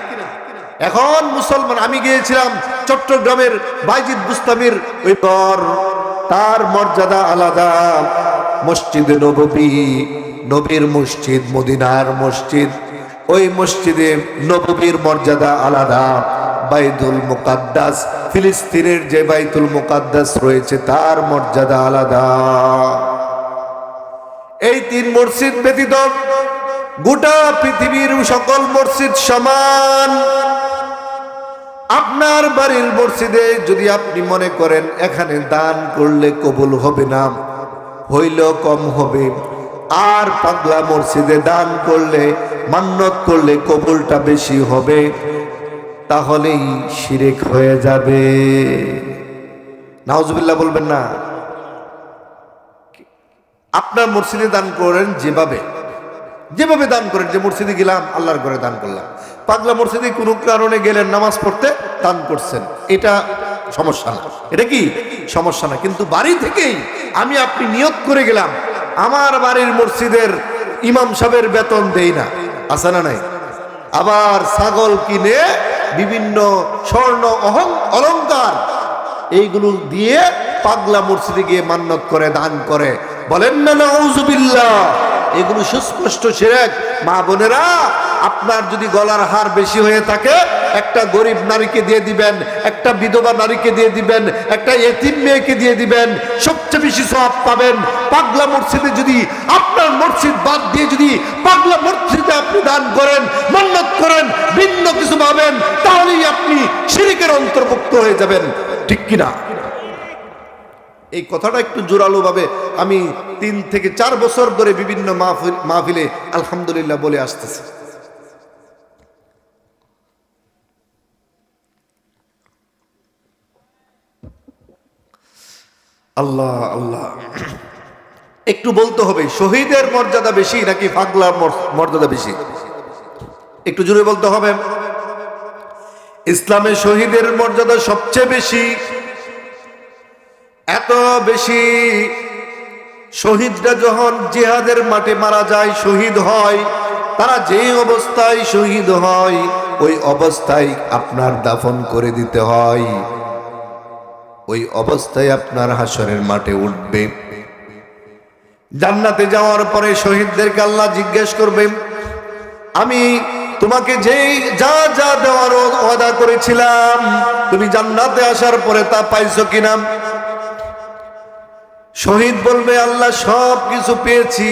এখন মুসলমান, আমি গিয়েছিলাম চট্টগ্রামের বাইজিদ বুস্তামির ওই পর, তার মর্যাদা আলাদা। মসজিদে নববী, নবীর মসজিদ, মদিনার মসজিদ, ওই মসজিদে নববীর মর্যাদা আলাদা। বাইতুল মুকাদ্দাস, ফিলিস্তিনের যে বাইতুল মুকাদ্দাস রয়েছে, তার মর্যাদা আলাদা। এই তিন মসজিদ ব্যতীত গোটা পৃথিবীর সকল মসজিদ সমান। আপনার বাড়ির মসজিদে যদি আপনি মনে করেন এখানে দান করলে কবুল হবে না, হইলেও কম হবে, আর পাগলা মসজিদে দান করলে, মান্নত করলে কবুলটা বেশি হবে, তাহলেই শিরক হয়ে যাবে। নাউজুবিল্লাহ বলবেন না। আপনার মসজিদে দান করেন, যেভাবে দান করেন, যে মসজিদে গেলাম আল্লাহর ঘরে দান করলাম, পাগলা মসজিদে কোনো কারণে গেলেন নামাজ পড়তে, দান করছেন, এটা সমস্যা না, এটা কি সমস্যা না। কিন্তু বাড়ি থেকেই আমি আপনি নিয়ত করে গেলাম, আমার বাড়ির মসজিদের ইমাম সাহেবের বেতন দেই না, আছে না নাই? আবার ছাগল কিনে, বিভিন্ন স্বর্ণ অলংকার, এইগুলো দিয়ে পাগলা মসজিদে গিয়ে মান্নত করে, দান করে। বলেন না নাউজুবিল্লাহ। এগুলো সুস্পষ্ট শিরক। মা বোনেরা, আপনার যদি গলার হার বেশি হয়ে থাকে, একটা গরিব নারীকে দিয়ে দিবেন, একটা বিধবা নারীকে দিয়ে দিবেন, একটা এতিম মেয়েকে দিয়ে দিবেন, সবচেয়ে বেশি সওয়াব পাবেন। পাগলা মসজিদে যদি আপনার মসজিদ বাদ দিয়ে যদি পাগলা মসজিদে আপনি দান করেন, মান্নত করেন, ভিন্ন কিছু পাবেন, তাহলেই আপনি শিরকের অন্তর্ভুক্ত হয়ে যাবেন, ঠিক কিনা? এই কথাটা একটু জোরালো ভাবে আমি 3 থেকে 4 বছর ধরে বিভিন্ন মাহফিলে আলহামদুলিল্লাহ বলে আসতেছি। আল্লাহ আল্লাহ। একটু বলতে হবে, শহীদের মর্যাদা বেশি নাকি পাগলার মর্যাদা বেশি? একটু জোরে বলতে হবে। ইসলামে শহীদের মর্যাদা সবচেয়ে বেশি। এত বেশি, শহীদরা যখন জিহাদের মাঠে মারা যায়, শহীদ হয়, তারা যে অবস্থায় শহীদ হয় ওই অবস্থায় আপনার দাফন করে দিতে হয়, ওই অবস্থায় আপনার হাসরের মাঠে উঠবে। জান্নাতে যাওয়ার পরে শহীদদেরকে আল্লাহ জিজ্ঞেস করবে, আমি তোমাকে যেই যা যা দেওয়ার ওয়াদা করেছিলাম তুমি জান্নাতে আসার পরে তা পাইছো কিনা? শহীদ বলবে, আল্লাহ সব কিছু পেয়েছি,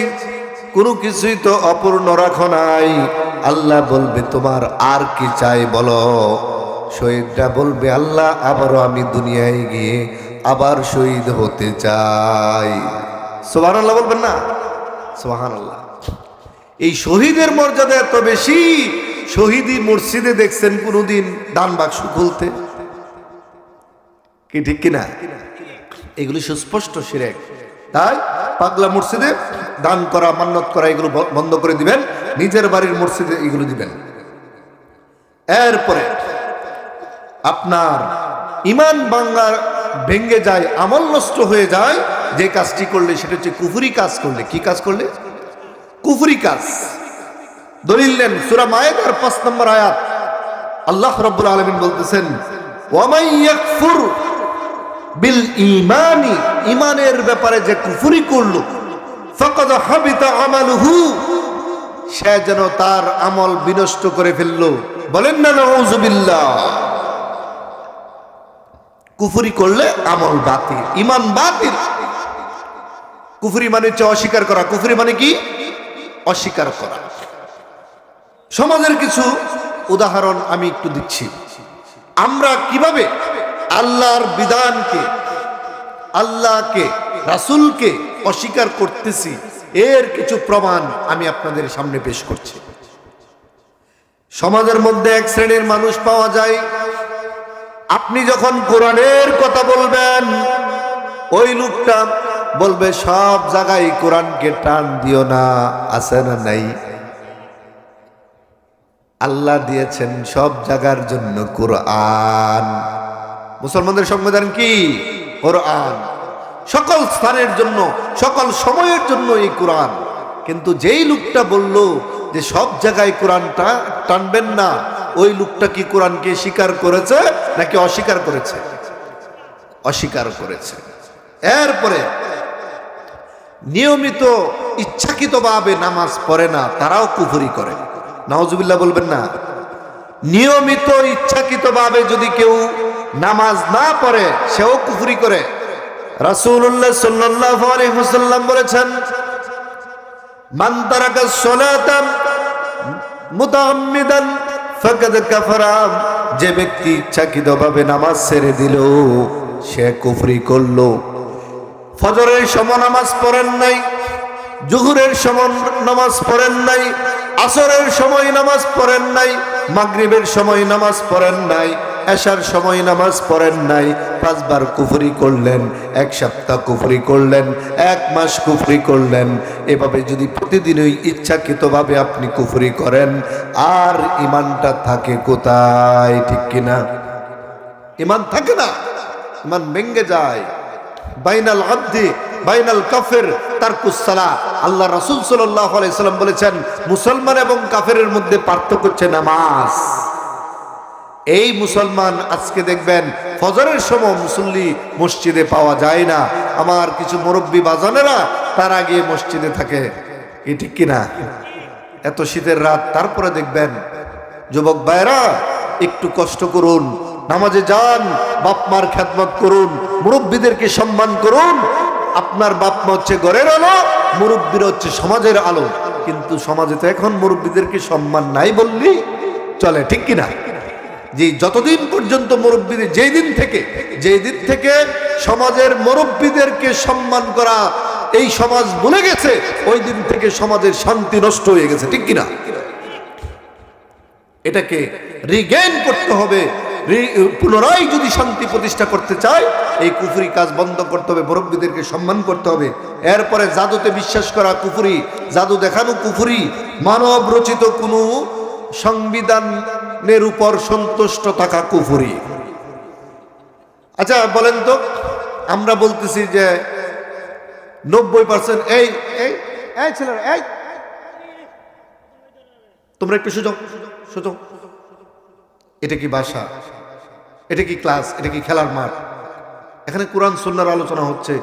কোনো কিছুই তো অপূর্ণ রাখো নাই। আল্লাহ বলবে, তোমার আর কি চাই বলো? শহীদরা বলবে, আল্লাহ আবারও আমি দুনিয়ায় গিয়ে আবার শহীদ হতে চাই। সুবহানাল্লাহ বলবেন না? সুবহানাল্লাহ। এই শহীদের মর্যাদা এত বেশি, শহীদি মসজিদে দেখছেন কোনদিন দান বাক্স খুলতে? কি ঠিক কিনা? এগুলি সুস্পষ্ট শিরক। তাই পাগলা মসজিদে দান করা, মান্নত করা এগুলো বন্ধ করে দিবেন, নিজের বাড়ির মসজিদে এগুলো দিবেন। এরপরে আপনার ইমান ভেঙ্গে যায়, আমল নষ্ট হয়ে যায় যে কাজটি করলে, সেটা হচ্ছে কুফরি কাজ করলে। কি কাজ করলে? কুফরি কাজ। দলিল দেন সূরা মায়েদার 5 নম্বর আয়াত, আল্লাহ রাব্বুল আলামিন বলতেছেন, ওয়া মান ইয়াকফুর বিল ঈমানি, ঈমানের ব্যাপারে যে কুফরি করলো, ফাকাদ হাবিতা আমালুহু, সে যেন তার আমল বিনষ্ট করে ফেললো। বলেন না নাউযুবিল্লাহ। কুফরি করলে আমল বাতিল, ঈমান বাতিল। কুফরি মানে হচ্ছে অস্বীকার করা। কুফরি মানে কি? অস্বীকার করা। সমাজের কিছু উদাহরণ আমি একটু দিচ্ছি। আমরা কিভাবে আল্লাহর বিধানকে, আল্লাহকে, রাসূলকে অস্বীকার করতেছি, এর কিছু প্রমাণ আমি আপনাদের সামনে পেশ করছি। সমাজের মধ্যে এক শ্রেণীর মানুষ পাওয়া যায়, আপনি যখন কোরআনের কথা বলবেন ওই লোকটা বলবে সব জায়গায় কোরআনকে টান দিও না, আছে না নাই? আল্লাহ দিয়েছেন সব জায়গার জন্য কোরআন। মুসলমানদের সংবিধান কি? কোরআন। সকল স্থানের জন্য, সকল সময়ের জন্য এই কোরআন। কিন্তু যেই লোকটা বলল যে সব জায়গায় কোরআনটা টানবেন না, ওই লোকটা কি কোরআনকে স্বীকার করেছে নাকি অস্বীকার করেছে? অস্বীকার করেছে। এরপরে নিয়মিত ইচ্ছাকৃতভাবে নামাজ পড়ে না, তারাও কুফরি করে। নাউজুবিল্লাহ বলবেন না? নিয়মিত ইচ্ছাকৃতভাবে যদি কেউ নামাজ না পড়ে সেও কুফরি করে। রাসূলুল্লাহ সাল্লাল্লাহু আলাইহি ওয়াসাল্লাম বলেছেন, মান তারাকা সলাতা মুতাআম্মিদান ফাকাদ কাফারা, যে ব্যক্তি ইচ্ছাকৃতভাবে নামাজ ছেড়ে দিল সে কুফরি করলো। ফজরের সময় নামাজ পড়েন নাই, জোহরের সময় নামাজ পড়েন নাই, আসরের সময় নামাজ পড়েন নাই, মাগরিবের সময় নামাজ পড়েন নাই, এশার সময় নামাজ পড়েন নাই, 5 বার কুফরি করলেন, 1 সপ্তাহ কুফরি করলেন, 1 মাস কুফরি করলেন। এভাবে যদি প্রতিদিনই ইচ্ছাকৃতভাবে আপনি কুফরি করেন, আর ঈমানটা থাকে কোথায়? ঠিক কিনা? ঈমান থাকে না, ঈমান ভেঙে যায়। বাইনাল আবদি বাইনাল কাফির তারকুস সালাহ। আল্লাহ রাসূল সাল্লাল্লাহু আলাইহি সাল্লাম বলেছেন, মুসলমান এবং কাফেরের মধ্যে পার্থক্য হচ্ছে নামাজ। এই মুসলমান আজকে দেখবেন ফজরের সময় মুসল্লি মসজিদে পাওয়া যায় না। আমার কিছু মুরব্বী বাজানেরা তার আগে মসজিদে থাকে। কি ঠিক কিনা? এত শীতের রাত, তারপরে দেখবেন যুবক ভাইরা একটু কষ্ট করুন, নামাজে যান, বাপ মার খেদমত করুন, মুরব্বীদেরকে সম্মান করুন। আপনার বাপ মা হচ্ছে ঘরের আলো, মুরব্বীরা হচ্ছে সমাজের আলো। কিন্তু সমাজে তো এখন মুরব্বীদেরকে সম্মান নাই বললেই চলে। ঠিক কিনা? যে যতদিন পর্যন্ত মুরব্বীদের, যেই দিন থেকে সমাজের মুরব্বীদেরকে সম্মান করা এই সমাজ ভুলে গেছে, ওই দিন থেকে সমাজের শান্তি নষ্ট হয়ে গেছে। ঠিক কিনা? এটাকে রিগেইন করতে হবে। পুনরায় যদি শান্তি প্রতিষ্ঠা করতে চায়, এই কুফরি কাজ বন্ধ করতে হবে, মুরব্বীদেরকে সম্মান করতে হবে। এরপরে জাদুতে বিশ্বাস করা কুফরি, জাদু দেখানো কুফরি, মানব রচিত কোনো সংবিধানের উপর সন্তুষ্ট থাকা কুফরি। আচ্ছা বলেন তো, আমরা বলতেছি যে 90% এই ছেলেরা, এই তোমরা একটু সোজো সোজো। এটা কি বাসা? এটা কি ক্লাস? এটা কি খেলার মাঠ? এখানে কোরআন সুন্নাহর আলোচনা হচ্ছে,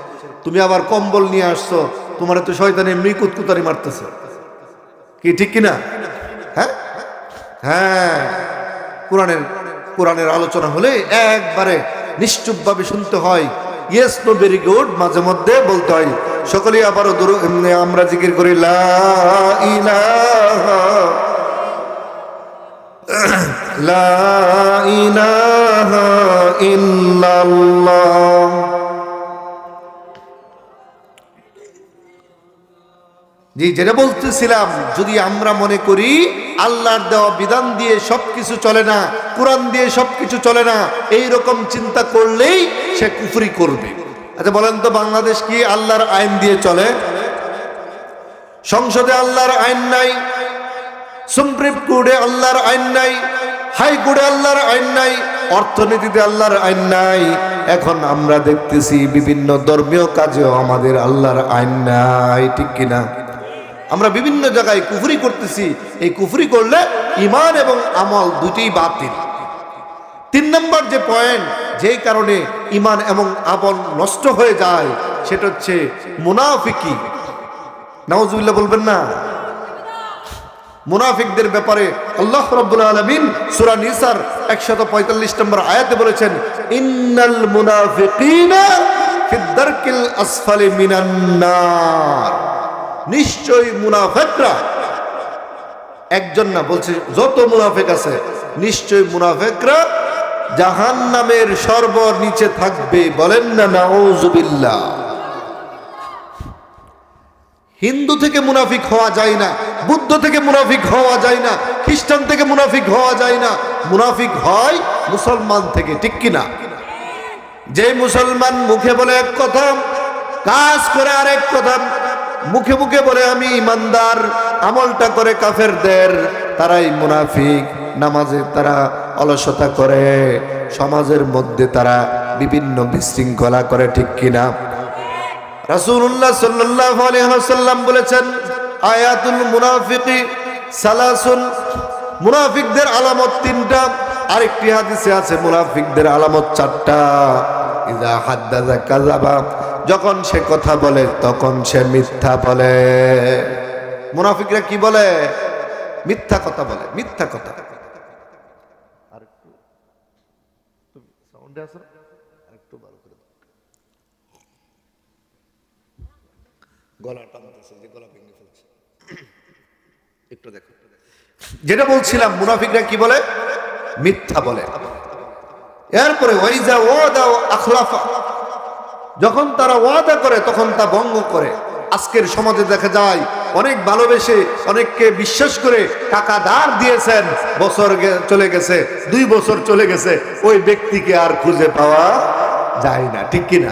তুমি আবার কম্বল নিয়ে আসছো, তোমার তো শয়তানে এমনি কুতকুতারি মারতেছে, কি ঠিক কিনা? হ্যাঁ হ্যাঁ, কোরআনের আলোচনা হলে একবারে নিশ্চুপভাবে শুনতে হয়। ইয়েস নো ভেরি গুড মাঝে মধ্যে বলতে হয়। সকলেই আবারও আমরা জিকির করি লা ইলাহা লা ইলাহা ইল্লাল্লাহ। জি, যেটা বলতেছিলাম, যদি আমরা মনে করি আল্লাহর দেওয়া বিধান দিয়ে সবকিছু চলে না, কোরআন দিয়ে সবকিছু চলে না, এই রকম চিন্তা করলেই সে কুফরি করবে। আচ্ছা বলেন তো, বাংলাদেশ কি আল্লাহর আইন দিয়ে চলে? সংসদে আল্লাহর আইন নাই, সুপ্রিম কোর্টে আল্লাহর আইন নাই, হাইকোর্টে আল্লাহর আইন নাই, অর্থনীতিতে আল্লাহর আইন নাই। এখন আমরা দেখতেছি বিভিন্ন ধর্মীয় কাজেও আমাদের আল্লাহর আইন নাই, ঠিক কিনা? আমরা বিভিন্ন জায়গায় কুফরি করতেছি। এই কুফরি করলে ঈমান এবং আমল দুটোই বাতিল। 3 নম্বর যে পয়েন্ট, যেই কারণে ঈমান এবং আমল নষ্ট হয়ে যায়, সেটা হচ্ছে মুনাফিকি। নাউজুবিল্লাহ বলবেন না? মুনাফিকদের ব্যাপারে আল্লাহ রাব্বুল আলামিন সূরা নিসার 145 নম্বর আয়াতে বলেছেন, ইন্নাল মুনাফিকিনা ফিদ দারকিল আসফালি মিনান নার। নিশ্চয়ই মুনাফিকরা, একজন না, বলছে যত মুনাফিক আছে, নিশ্চয়ই মুনাফিকরা জাহান্নামের সর্বনিচে থাকবে। বলেন না নাউজুবিল্লাহ। হিন্দু থেকে মুনাফিক হওয়া যায় না, বুদ্ধ থেকে মুনাফিক হওয়া যায় না, খ্রিস্টান থেকে মুনাফিক হওয়া যায় না। মুনাফিক হয় মুসলমান থেকে, ঠিক কিনা? যে মুসলমান মুখে বলে এক কথা, কাজ করে আরেক কথা। মুখে মুখে বলে আমি ইমানদার, আমলটা করে কাফেরদের, তারাই মুনাফিক। নামাজে তারা অলসতা করে, সমাজের মধ্যে তারা বিভিন্ন বিশৃঙ্খলা করে, ঠিক কিনা? রাসূলুল্লাহ সাল্লাল্লাহু আলাইহি ওয়াসাল্লাম বলেছেন, আয়াতুল মুনাফিকি সালাসুন। মুনাফিকদের আলামত 3টা। আরেকটি হাদিসে আছে মুনাফিকদের আলামত 4টা। ইযা হাদ্দাযা কাযাবা, যখন সে কথা বলে তখন সে মিথ্যা বলে। মুনাফিকরা কি বলে? মিথ্যা কথা বলে, মিথ্যা কথা। আরেকটু সাউন্ডে আছে, আরেকটু ভালো করে গলা টানতেছে, যে গলা ভেঙে ফেলছে, একটু দেখো। যেটা বলছিলাম, মুনাফিকরা কি বলে? মিথ্যা বলে। এরপরে ওয়াইজা ওয়াদা আখলাফা, যখন তারা ওয়াদা করে তখন তা ভঙ্গ করে। আজকের সমাজে দেখা যায় অনেক ভালোবেসে, অনেককে বিশ্বাস করে টাকা ধার দিয়েছেন, বছর চলে গেছে, 2 বছর চলে গেছে, ওই ব্যক্তিকে আর খুঁজে পাওয়া যায় না, ঠিক কিনা?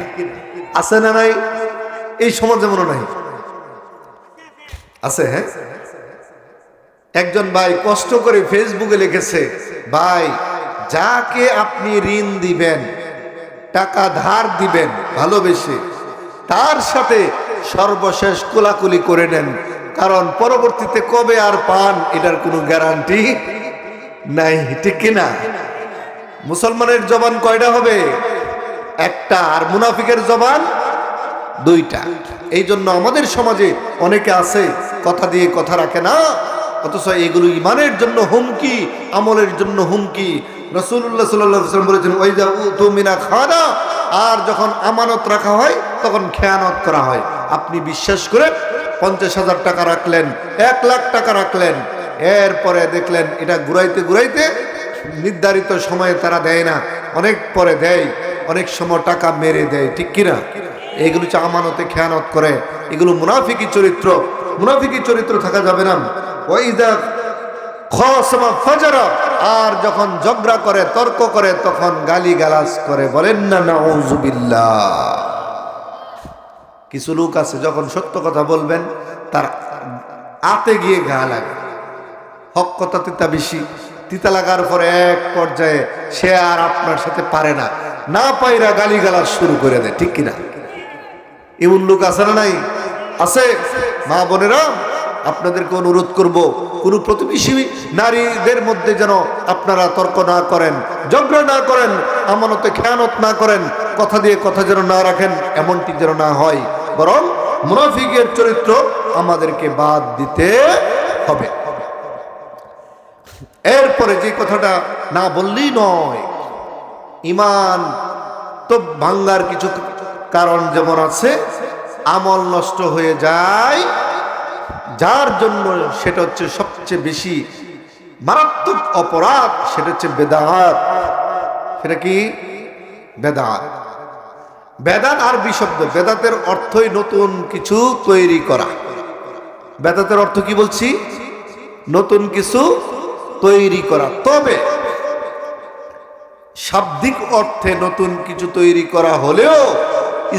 আছে না নাই? এই সমাজে মনে নাই? আছে। হ্যাঁ, একজন ভাই কষ্ট করে ফেসবুকে লিখেছে, ভাই যাকে আপনি ঋণ দিবেন, টাকা ধার দিবেন ভালোবেসে, তার সাথে সর্বশেষ কোলাকুলি করে নেন, কারণ পরবর্তীতে কবে আর পান এটার কোনো গ্যারান্টি নাই, ঠিক কিনা? মুসলমানের জবান কয়টা হবে? একটা। আর মুনাফিকের জবান 2টা। এই জন্য আমাদের সমাজে অনেকে আছে কথা দিয়ে কথা রাখে না, অথচ এগুলো ঈমানের জন্য হুমকি, আমলের জন্য হুমকি। রাসূলুল্লাহ সাল্লাল্লাহু আলাইহি ওয়াসাল্লাম বলেছেন, ওয়াইজা উতু মিনা খানা, আর যখন আমানত রাখা হয় তখন খেয়ানত করা হয়। আপনি বিশ্বাস করে 50,000 টাকা রাখলেন, 1 লাখ টাকা রাখলেন, এরপরে দেখলেন এটা ঘুরাইতে ঘুরাইতে নির্ধারিত সময়ে তারা দেয় না, অনেক পরে দেয়, অনেক সময় টাকা মেরে দেয়, ঠিক কিনা? এগুলো হচ্ছে আমানতে খেয়ানত করে, এগুলো মুনাফিকি চরিত্র। মুনাফিকি চরিত্র থাকা যাবে না। ওয়াইদা খাসামা ফাজারা, আর যখন ঝগড়া করে, তর্ক করে, তখন গালিগালাজ করে। বলেন না নাউজুবিল্লাহ। কিছু লোক আছে যখন সত্য কথা বলবেন তার আতে গিয়ে ঘা লাগে। হক কথা তিতা বেশি, তিতা লাগার পরে এক পর্যায়ে সে আর আপনার সাথে পারে না, না পাইরা গালিগালাজ শুরু করে দেয়, ঠিক কিনা? এমন লোক আছে না নাই? আছে। মা বোনেরা, আপনাদেরকে অনুরোধ করব, কোনো প্রতিবেশী নারীদের মধ্যে যেন আপনারা তর্ক না করেন, ঝগড়া না করেন, আমানতে খেয়ানত না করেন, কথা দিয়ে কথা যেন না রাখেন, এমনটি যেন না হয়। বরং মুনাফিকের চরিত্র আমাদেরকে বাদ দিতে হবে। এরপরে যে কথাটা না বললেই নয়, ঈমান তো ভাঙ্গার কিছু কারণ যেমন আছে, আমল নষ্ট হয়ে যায় যার জন্য, সেটা হচ্ছে সবচেয়ে বেশি মারাত্মক অপরাধ, সেটা হচ্ছে বেদাত। সেটা কি? বেদাত। বেদাত আরবি শব্দ, বেদাতের অর্থই নতুন কিছু তৈরি করা। বেদাতের অর্থ কি বলছি? নতুন কিছু তৈরি করা। তবে শাব্দিক অর্থে নতুন কিছু তৈরি করা হলেও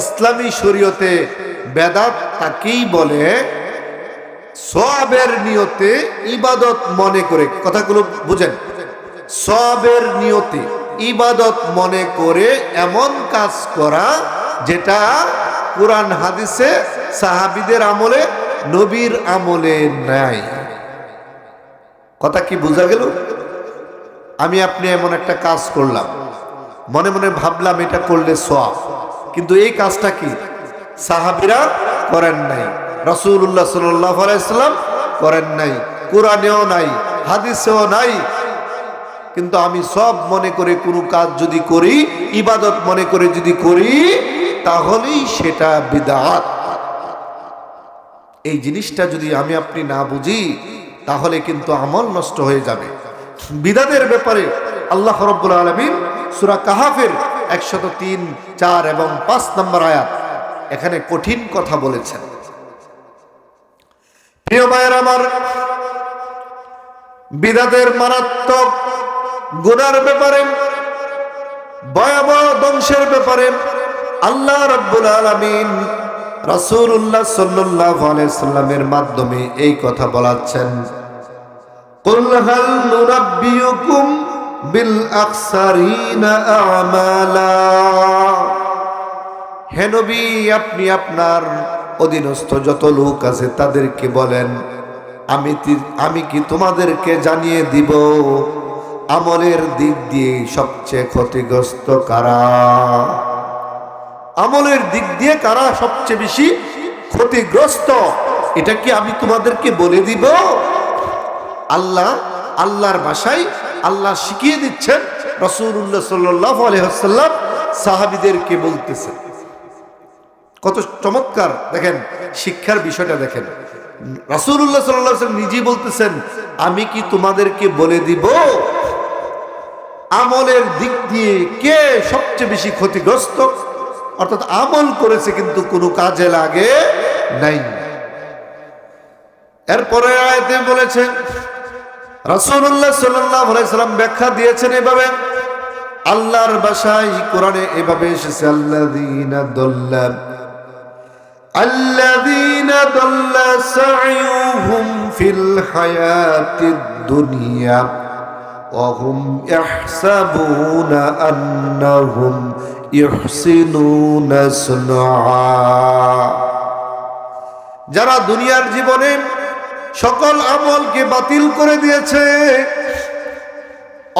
ইসলামী শরীয়তে বেদাত তাকেই বলে সওয়াবের নিয়তে ইবাদত মনে করে। কথাগুলো বুঝেন, সওয়াবের নিয়তে ইবাদত মনে করে এমন কাজ করা যেটা কুরআন হাদিসে সাহাবীদের আমলে, নবীর আমলে নাই। কথা কি বোঝা গেল? আমি আপনি এমন একটা কাজ করলাম, মনে মনে ভাবলাম এটা করলে সওয়াব, কিন্তু এই কাজটা কি সাহাবীরা করেন নাই, রাসূলুল্লাহ সাল্লাল্লাহু আলাইহি সাল্লাম করেন নাই, কোরআনেও নাই, হাদিসেও নাই। কিন্তু আমি সব মনে করে কোনো কাজ যদি করি, ইবাদত মনে করে যদি করি, তাহলেই সেটা বিদআত। এই জিনিসটা যদি আমি আপনি না বুঝি, তাহলে কিন্তু আমল নষ্ট হয়ে যাবে। বিদআতের ব্যাপারে আল্লাহ রাব্বুল আলামিন সূরা কাহাফের 103, 4 এবং 5 নম্বর আয়াত এখানে কঠিন কথা বলেছেন। প্রিয় ভাইয়েরা আমার, বিদআতের মারাত্মক গুনার ব্যাপারে, ভয়াবহ ধ্বংসের ব্যাপারে আল্লাহ রাব্বুল আলামিন রাসূলুল্লাহ সাল্লাল্লাহু আলাইহি সাল্লামের মাধ্যমে এই কথা বলাচ্ছেন। কুল হাল নুনাব্বিউকুম বিল আকসারিনা আমালা। হে নবী, আপনি আপনার অধীনস্থ যত লোক আছে তাদেরকে বলেন, আমি কি তোমাদেরকে জানিয়ে দিব আমলের দিক দিয়ে সবচেয়ে ক্ষতিগ্রস্ত কারা? আমলের দিক দিয়ে কারা সবচেয়ে বেশি ক্ষতিগ্রস্ত, এটা কি আমি তোমাদেরকে বলে দিব? আল্লাহর ভাষায় আল্লাহ শিখিয়ে দিচ্ছেন, রাসূলুল্লাহ সাল্লাল্লাহু আলাইহি ওয়াসাল্লাম সাহাবীদেরকে বলতেছেন। কত চমৎকার দেখেন শিক্ষার বিষয়টা দেখেন। রাসূলুল্লাহ সাল্লাল্লাহু আলাইহি ওয়াসাল্লাম নিজেই বলতেছেন, আমি কি তোমাদেরকে বলে দিব আমলের দিক দিয়ে কে সবচেয়ে বেশি ক্ষতিগ্রস্ত? অর্থাৎ আমল করেছে কিন্তু কোনো কাজে লাগে নাই। এরপরে আয়াতে বলেছেন, রাসূলুল্লাহ সাল্লাল্লাহু আলাইহি সাল্লাম ব্যাখ্যা দিয়েছেন এভাবে, আল্লাহর ভাষায় কোরআনে এভাবে এসেছে, আল্লাযীনা দাল্লা সা'য়ুহুম ফিল হায়াতিদ দুনিয়া ওয়া হুম ইয়াহসাবুনা আন্নাহুম ইহসিনুনা সুনআ। যারা দুনিয়ার জীবনে সকল আমলকে বাতিল করে দিয়েছে,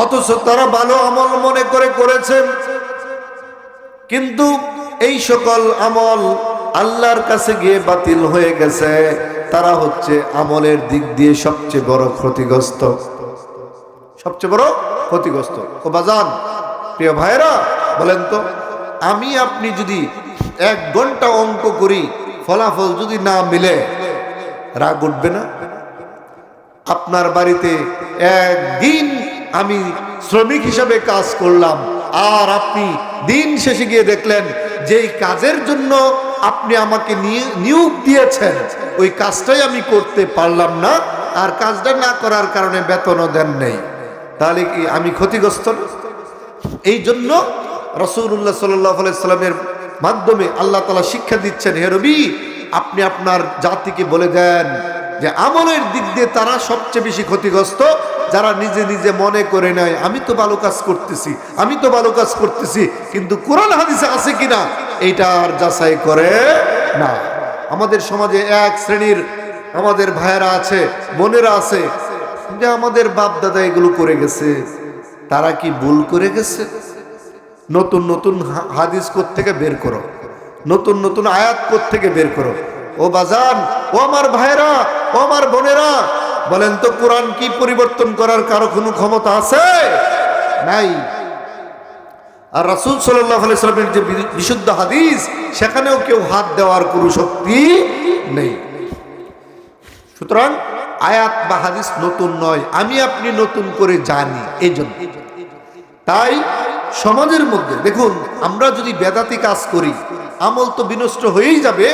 অথচ তারা ভালো আমল মনে করে করেছে, কিন্তু এই সকল আমল আল্লাহর কাছে গিয়ে বাতিল হয়ে গেছে। তারা হচ্ছে আমলের দিক দিয়ে সবচেয়ে বড় ক্ষতিগ্রস্ত, সবচেয়ে বড় ক্ষতিগ্রস্ত। ও বাজান, প্রিয় ভাইরা, বলেন তো, আমি আপনি যদি 1 ঘন্টা অঙ্ক করি, ফলাফল যদি না মিলে, রাগ উঠবে না? আপনার বাড়িতে একদিন আমি শ্রমিক হিসাবে কাজ করলাম, আর আপনি দিন শেষে গিয়ে দেখলেন যেই কাজের জন্য আপনি আমাকে নিয়োগ দিয়েছেন ওই কাজটাই আমি করতে পারলাম না, আর কাজটা না করার কারণে বেতনও দেন নেই, তাহলে কি আমি ক্ষতিগ্রস্ত? এই জন্য রাসূলুল্লাহ সাল্লাল্লাহু আলাইহি সাল্লামের মাধ্যমে আল্লাহ তাআলা শিক্ষা দিচ্ছেন, হে নবী, আপনি আপনার জাতিকে বলে দেন যে আমলের দিক দিয়ে তারা সবচেয়ে বেশি ক্ষতিগ্রস্ত, যারা নিজে নিজে মনে করে নেয় আমি তো ভালো কাজ করতেছি, আমি তো ভালো কাজ করতেছি, কিন্তু কোরআন হাদিসে আছে কিনা এইটা আর যাচাই করে না। আমাদের সমাজে এক শ্রেণীর আমাদের ভাইয়েরা আছে, বোনেরা আছে, যে আমাদের বাপ দাদা এগুলো করে গেছে, তারা কি ভুল করে গেছে? নতুন নতুন হাদিস থেকে বের করো, নতুন নতুন আয়াত থেকে বের করো। ও বাজান, ও আমার ভাইয়েরা, ও আমার বোনেরা, বলেন তো কোরআন কি পরিবর্তন করার কারো কোনো ক্ষমতা আছে? নাই। আর রাসূল সাল্লাল্লাহু আলাইহি ওয়াসাল্লামের যে বিশুদ্ধ হাদিস, সেখানেও কেউ হাত দেওয়ার কোনো শক্তি নেই। সুতরাং আয়াত বা হাদিস নতুন নয়, আমি আপনি নতুন করে জানি। এই জন্য তাই সমাজের মধ্যে দেখুন, আমরা যদি বেদাতি কাজ করি, আমল তো বিনষ্ট হয়েই যাবে।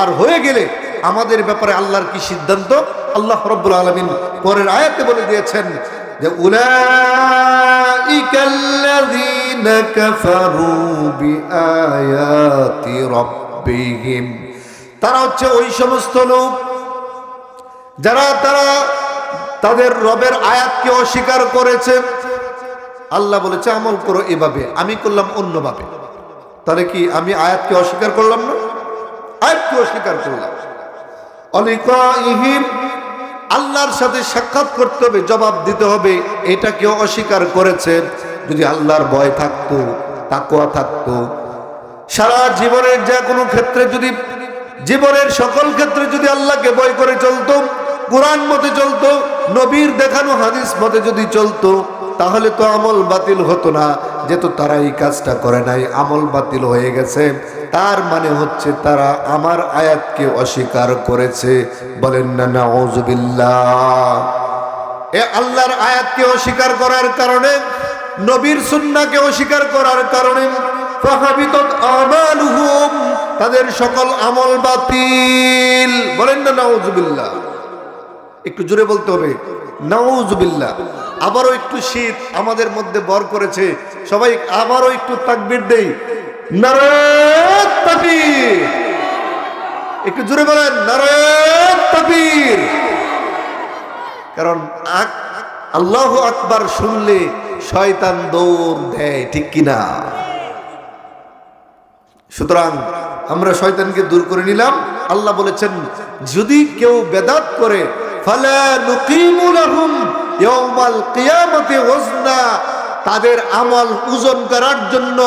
আর হয়ে গেলে আমাদের ব্যাপারে আল্লাহর কি সিদ্ধান্ত? আল্লাহ রাব্বুল আলামিন পরের আয়াতে বলে দিয়েছেন যে উলাইকাল্লাযীনা কাফারু বিআয়াতি রাব্বিহিম, তারা হচ্ছে ওই সমস্ত লোক যারা তাদের রবের আয়াতকে অস্বীকার করেছে। আল্লাহ বলেছে আমল করো এভাবে, আমি করলাম অন্যভাবে। তাহলে কি আমি আয়াতকে অস্বীকার করলাম না? আয়াতকে অস্বীকার করলাম। অলিকাইহিম, আল্লাহর সাথে সাক্ষাৎ করতে হবে, জবাব দিতে হবে। এটা কেউ অস্বীকার করেছে। যদি আল্লাহর ভয় থাকতো, তাকওয়া থাকতো, সারা জীবনের যে কোনো ক্ষেত্রে, যদি জীবনের সকল ক্ষেত্রে যদি আল্লাহকে ভয় করে চলতো, কোরআন মতে চলতো, নবীর দেখানো হাদিস মতে যদি চলতো, তাহলে তো আমল বাতিল হতো না। যেহেতু তারা এই কাজটা করে নাই, আমল বাতিল হয়ে গেছে। তার মানে হচ্ছে তারা আমার আয়াতকে অস্বীকার করেছে। বলেন না নাউযুবিল্লাহ। এ আল্লাহর আয়াতকে অস্বীকার করার কারণে, নবীর সুন্নাহকে অস্বীকার করার কারণে ফাহাবিতাত আমালুহুম, তাদের সকল আমল বাতিল। বলেন না নাউযুবিল্লাহ। একটু জোরে বলতে হবে, নাউযুবিল্লাহ। আবারও একটু শীত আমাদের মধ্যে ভর করেছে, সবাই আবারও একটু তাকবীর দেই, নারে তাকবীর। একটু জোরে বলেন, নারে তাকবীর। কারণ আল্লাহু আকবার শুনলে শয়তান দৌড় দেয়, ঠিক কিনা? সুতরাং আমরা শয়তানকে দূর করে নিলাম। আল্লাহ বলেছেন, যদি কেউ বেদাত করে, ফালা নুকিমু লাহুম ইয়াউমাল কিয়ামতি ওয়াজনা, তাদের আমল ওজন করার জন্য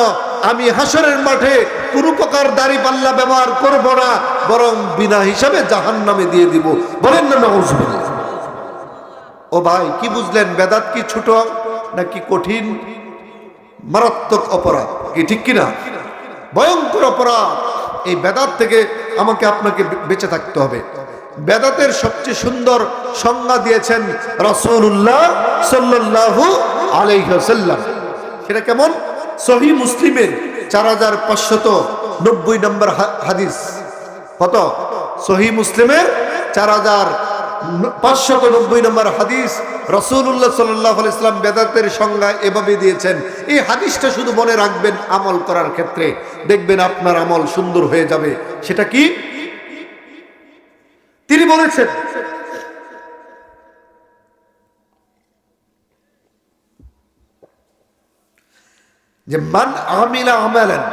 আমি হাসরের মাঠে কোনো প্রকার দাড়ি পাল্লা ব্যবহার করব না, বরং বিনা হিসাবে জাহান্নামে দিয়ে দিব। বলেন না নাউযুবিল্লাহ। ও ভাই, কি বুঝলেন? বেদাত কি ছোট নাকি কঠিন? মারাত্মক অপরাধ, কি ঠিক কিনা? ভয়ঙ্কর অপরাধ। এই বেদাত থেকে আমাকে আপনাকে বেঁচে থাকতে হবে। বেদাতের সবচেয়ে সুন্দর সংজ্ঞা দিয়েছেন রাসূলুল্লাহ সাল্লাল্লাহু আলাইহি ওয়াসাল্লাম। সেটা কেমন? সহিহ মুসলিমের 4590 নম্বর হাদিস। কত? সহিহ মুসলিমের 4590 নম্বর হাদিস। রাসূলুল্লাহ সাল্লাল্লাহু আলাইহি ওয়াসাল্লাম বেদাতের সংজ্ঞা এভাবে দিয়েছেন। এই হাদিসটা শুধু মনে রাখবেন আমল করার ক্ষেত্রে, দেখবেন আপনার আমল সুন্দর হয়ে যাবে। সেটা কি? তিনি বলেছেন, যে মান আমিলা আমালান,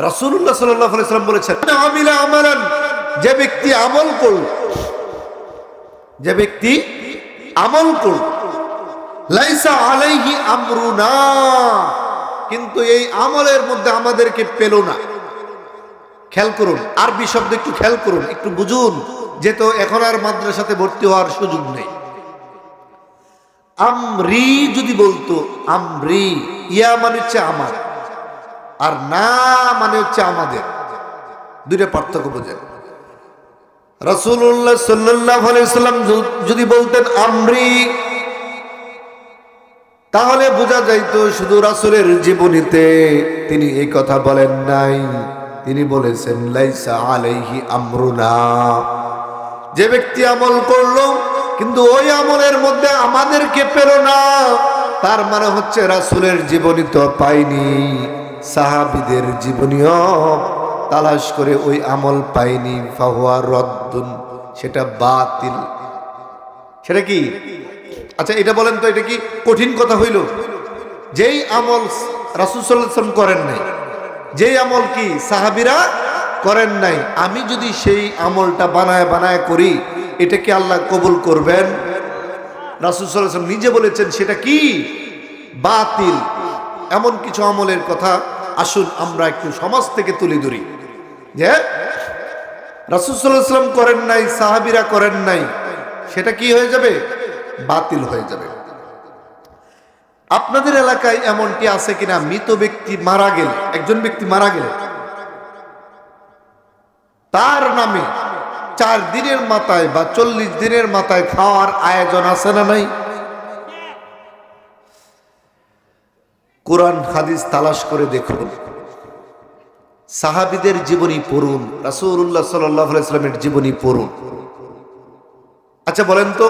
রাসূলুল্লাহ সাল্লাল্লাহু আলাইহি ওয়াসাল্লাম বলেছেন, মান আমিলা আমালান, যে ব্যক্তি আমল করল, যে ব্যক্তি আমল করল, লাইসা আলাইহি আমরুনা, কিন্তু এই আমলের মধ্যে আমাদেরকে পেল না। খেয়াল করুন, আরবি শব্দ একটু খেয়াল করুন, একটু বুঝুন, যেহেতু এখন আর মাদ্রাসাতে ভর্তি হওয়ার সুযোগ নেই। আমরি যদি বলতো, আমরি, ইয়া মানে হচ্ছে আমার, আর না মানে হচ্ছে আমাদের, দুইটা পার্থক্য বোঝেন। রাসূলুল্লাহ সাল্লাল্লাহু আলাইহি ওয়াসাল্লাম যদি বলতেন আমরি, তাহলে বোঝা যাইতো শুধু রাসূলের জীবনীতে তিনি এই কথা বলেন নাই। তিনি বলেছেন লাইসা আলাইহি আমরুনা, যে ব্যক্তি আমল করলো কিন্তু ওই আমলের মধ্যে আমাদেরকে পেল না, তার মানে হচ্ছে রাসূলের জীবনী তো পাইনি, সাহাবীদের জীবনীও তালাশ করে ওই আমল পাইনি, ফাহুয়া রদ্দুন, সেটা বাতিল। সেটা কি? আচ্ছা এটা বলেন তো, এটা কি কঠিন কথা হইল? যেই আমল রাসূল সাল্লাল্লাহু আলাইহি ওয়াসাল্লাম করেন নাই, যেই আমল কি সাহাবীরা করেন নাই, আমি যদি সেই আমলটা বানায় বানায় করি, এটা কি আল্লাহ কবুল করবেন? রাসূল সাল্লাল্লাহু আলাইহি ওয়াসাল্লাম নিজে বলেছেন সেটা কি বাতিল। এমন কিছু আমলের কথা আসুন আমরা একটু সমাজ থেকে তুলে ধরি, যে রাসূল সাল্লাল্লাহু আলাইহি ওয়াসাল্লাম করেন নাই, সাহাবীরা করেন নাই, সেটা কি হয়ে যাবে? বাতিল হয়ে যাবে। আপনাদের এলাকায় এমনটি আছে কিনা, মৃত ব্যক্তি মারা গেলে, একজন ব্যক্তি মারা গেলে তার নামে 4 দিনের মাথায় বা 40 দিনের মাথায় খাওয়ার আয়োজন আছে না নাই? কোরআন হাদিস তালাশ করে দেখুন, সাহাবীদের জীবনী পড়ুন, রাসূলুল্লাহ সাল্লাল্লাহু আলাইহি ওয়াসাল্লামের জীবনী পড়ুন। আচ্ছা বলেন তো,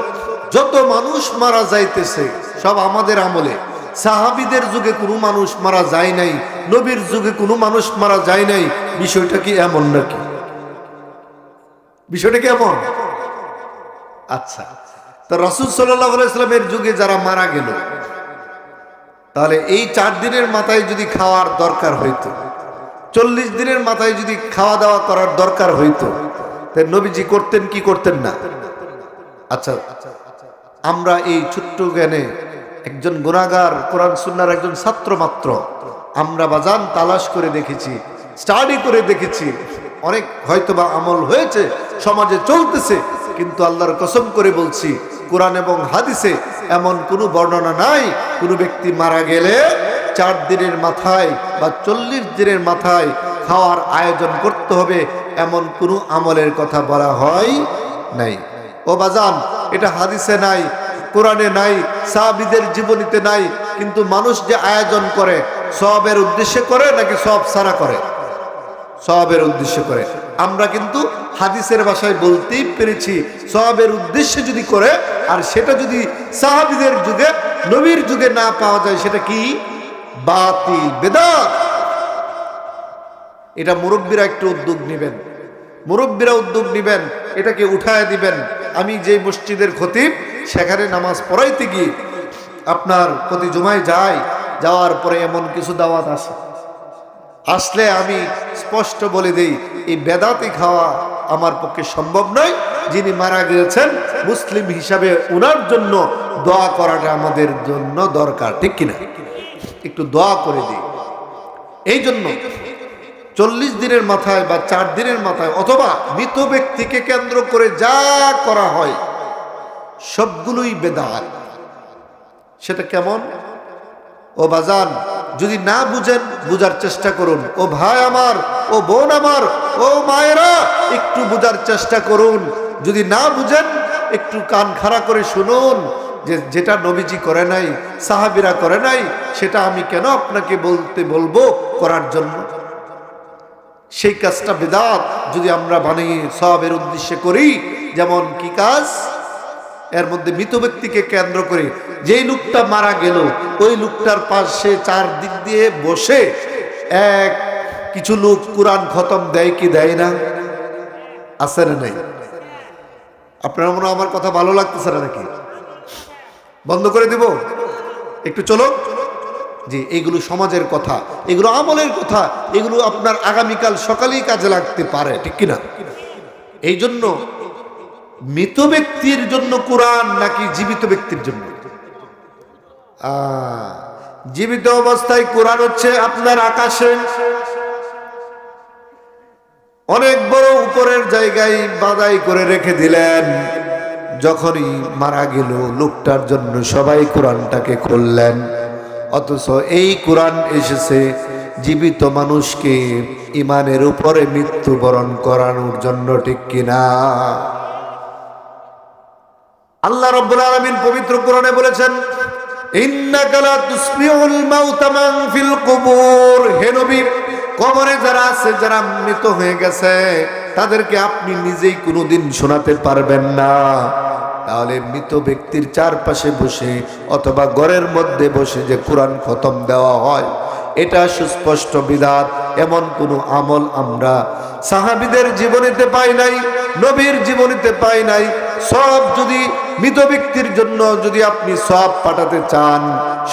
যত মানুষ মারা যাইতেছে সব আমাদের আমলে, সাহাবীদের যুগে কোনো মানুষ মারা যায় নাই, নবীর যুগে কোনো মানুষ মারা যায় নাই, বিষয়টা কি এমন নাকি? বিষয়টা কি এমন? আচ্ছা, তো রাসূল সাল্লাল্লাহু আলাইহি ওয়াসাল্লামের যুগে যারা মারা গেল, তাহলে এই 4 দিনের মাথায় যদি খাওয়ার দরকার হইতো, 40 দিনের মাথায় যদি খাওয়া দাওয়া করার দরকার হইতো, তাই নবীজি করতেন কি করতেন না? আচ্ছা, আমরা এই ছোট্ট জ্ঞানে একজন গুনাহগার, কোরআন সুন্নাহর একজন ছাত্র মাত্র, আমরা বাজান তালাশ করে দেখেছি, স্টাডি করে দেখেছি, অনেক হয়তোবা আমল হয়েছে, সমাজে চলতেছে, কিন্তু আল্লাহর কসম করে বলছি, কোরআন এবং হাদিসে এমন কোনো বর্ণনা নাই কোনো ব্যক্তি মারা গেলে 4 দিনের মাথায় বা 40 দিনের মাথায় খাওয়ার আয়োজন করতে হবে, এমন কোনো আমলের কথা বলা হয় নাই। ও বাজান, এটা হাদিসে নাই, কোরআনে নাই, সাহাবীদের জীবনীতে নাই, কিন্তু মানুষ যে আয়োজন করে সওয়াবের উদ্দেশ্যে করে নাকি সওয়াব ছাড়া করে? সওয়াবের উদ্দেশ্যে করে। আমরা কিন্তু হাদিসের ভাষায় বলতেই পেরেছি, সওয়াবের উদ্দেশ্যে যদি করে, আর সেটা যদি সাহাবীদের যুগে, নবীর যুগে না পাওয়া যায়, সেটা কি? বাতিল, বেদাত। এটা মুরব্বীরা একটু উদ্যোগ নেবেন, মুরব্বীরা উদ্যোগ নেবেন, এটাকে উঠায় দিবেন। আমি যে মসজিদের খতিব, সেখানে নামাজ পড়াইতে গিয়ে আপনার প্রতি জুমায় যাই, যাওয়ার পরে এমন কিছু দাওয়াত আসলে আমি স্পষ্ট বলে দেই, এই বেদাতি খাওয়া আমার পক্ষে সম্ভব নয়। যিনি মারা গিয়েছেন মুসলিম হিসাবে ওনার জন্য দোয়া করাটা আমাদের জন্য দরকার, ঠিক কিনা? একটু দোয়া করে দিই। এই জন্য 40 দিনের মাথায় বা 4 দিনের মাথায় অথবা মৃত ব্যক্তিকে কেন্দ্র করে যা করা হয় সবগুলোই বেদাত। সেটা কেমন? ও বাজান, যদি না বুঝেন, বুঝার চেষ্টা করুন। ও ভাই আমার, ও বোন আমার, ও মায়েরা, একটু বুঝার চেষ্টা করুন। যদি না বুঝেন, একটু কান খাড়া করে শুনুন, যে যেটা নবীজি করে নাই, সাহাবীরা করে নাই, সেটা আমি কেন আপনাকে বলবো করার জন্য? সেই কাজটা বেদাত যদি আমরা বানিয়ে সওয়াবের উদ্দেশ্যে করি। যেমন কি কাজ? এর মধ্যে মৃত ব্যক্তিকে কেন্দ্র করে, যেই লোকটা মারা গেল ওই লোকটার পাশে 4 দিক দিয়ে বসে কিছু লোক কোরআন খতম দেয় কি দেয় না? আছে না নাই? আপনারা মনে হয় আমার কথা ভালো লাগতেছে না নাকি? বন্ধ করে দিব? একটু চলো। যে এগুলো সমাজের কথা, এগুলো আমলের কথা, এগুলো আপনার আগামীকাল সকালেই কাজে লাগতে পারে, ঠিক কিনা? এই জন্য মৃত ব্যক্তির জন্য কোরআন নাকি জীবিত ব্যক্তির জন্য? জীবিত অবস্থায় কোরআন হচ্ছে আপনার আকাশে অনেক বড় উপরের জায়গায় বাদাই করে রেখে দিলেন। যখনই মারা গেল লোকটার জন্য সবাই কোরআনটাকে খুললেন, অথচ এই কোরআন এসেছে জীবিত মানুষকে ইমানের উপরে মৃত্যুবরণ করানোর জন্য, ঠিক কিনা? আল্লাহ রাব্বুল আলামিন পবিত্র কোরআনে বলেছেন, ইন্নাকা লা তুসমিউল মাউতা মান ফিল কুবুর। হে নবী, কবরে যারা আছে, যারা মৃত হয়ে গেছে, তাদেরকে আপনি নিজেই কোনোদিন শোনাতে পারবেন না। তাহলে মৃত ব্যক্তির চারপাশে বসে অথবা ঘরের মধ্যে বসে যে কোরআন খতম দেওয়া হয়, এটা সুস্পষ্ট বিদআত। এমন কোনো আমল আমরা সাহাবীদের জীবনীতে পাই নাই, নবীর জীবনীতে পাই নাই। সব যদি মৃত ব্যক্তির জন্য যদি আপনি সব পাঠাতে চান,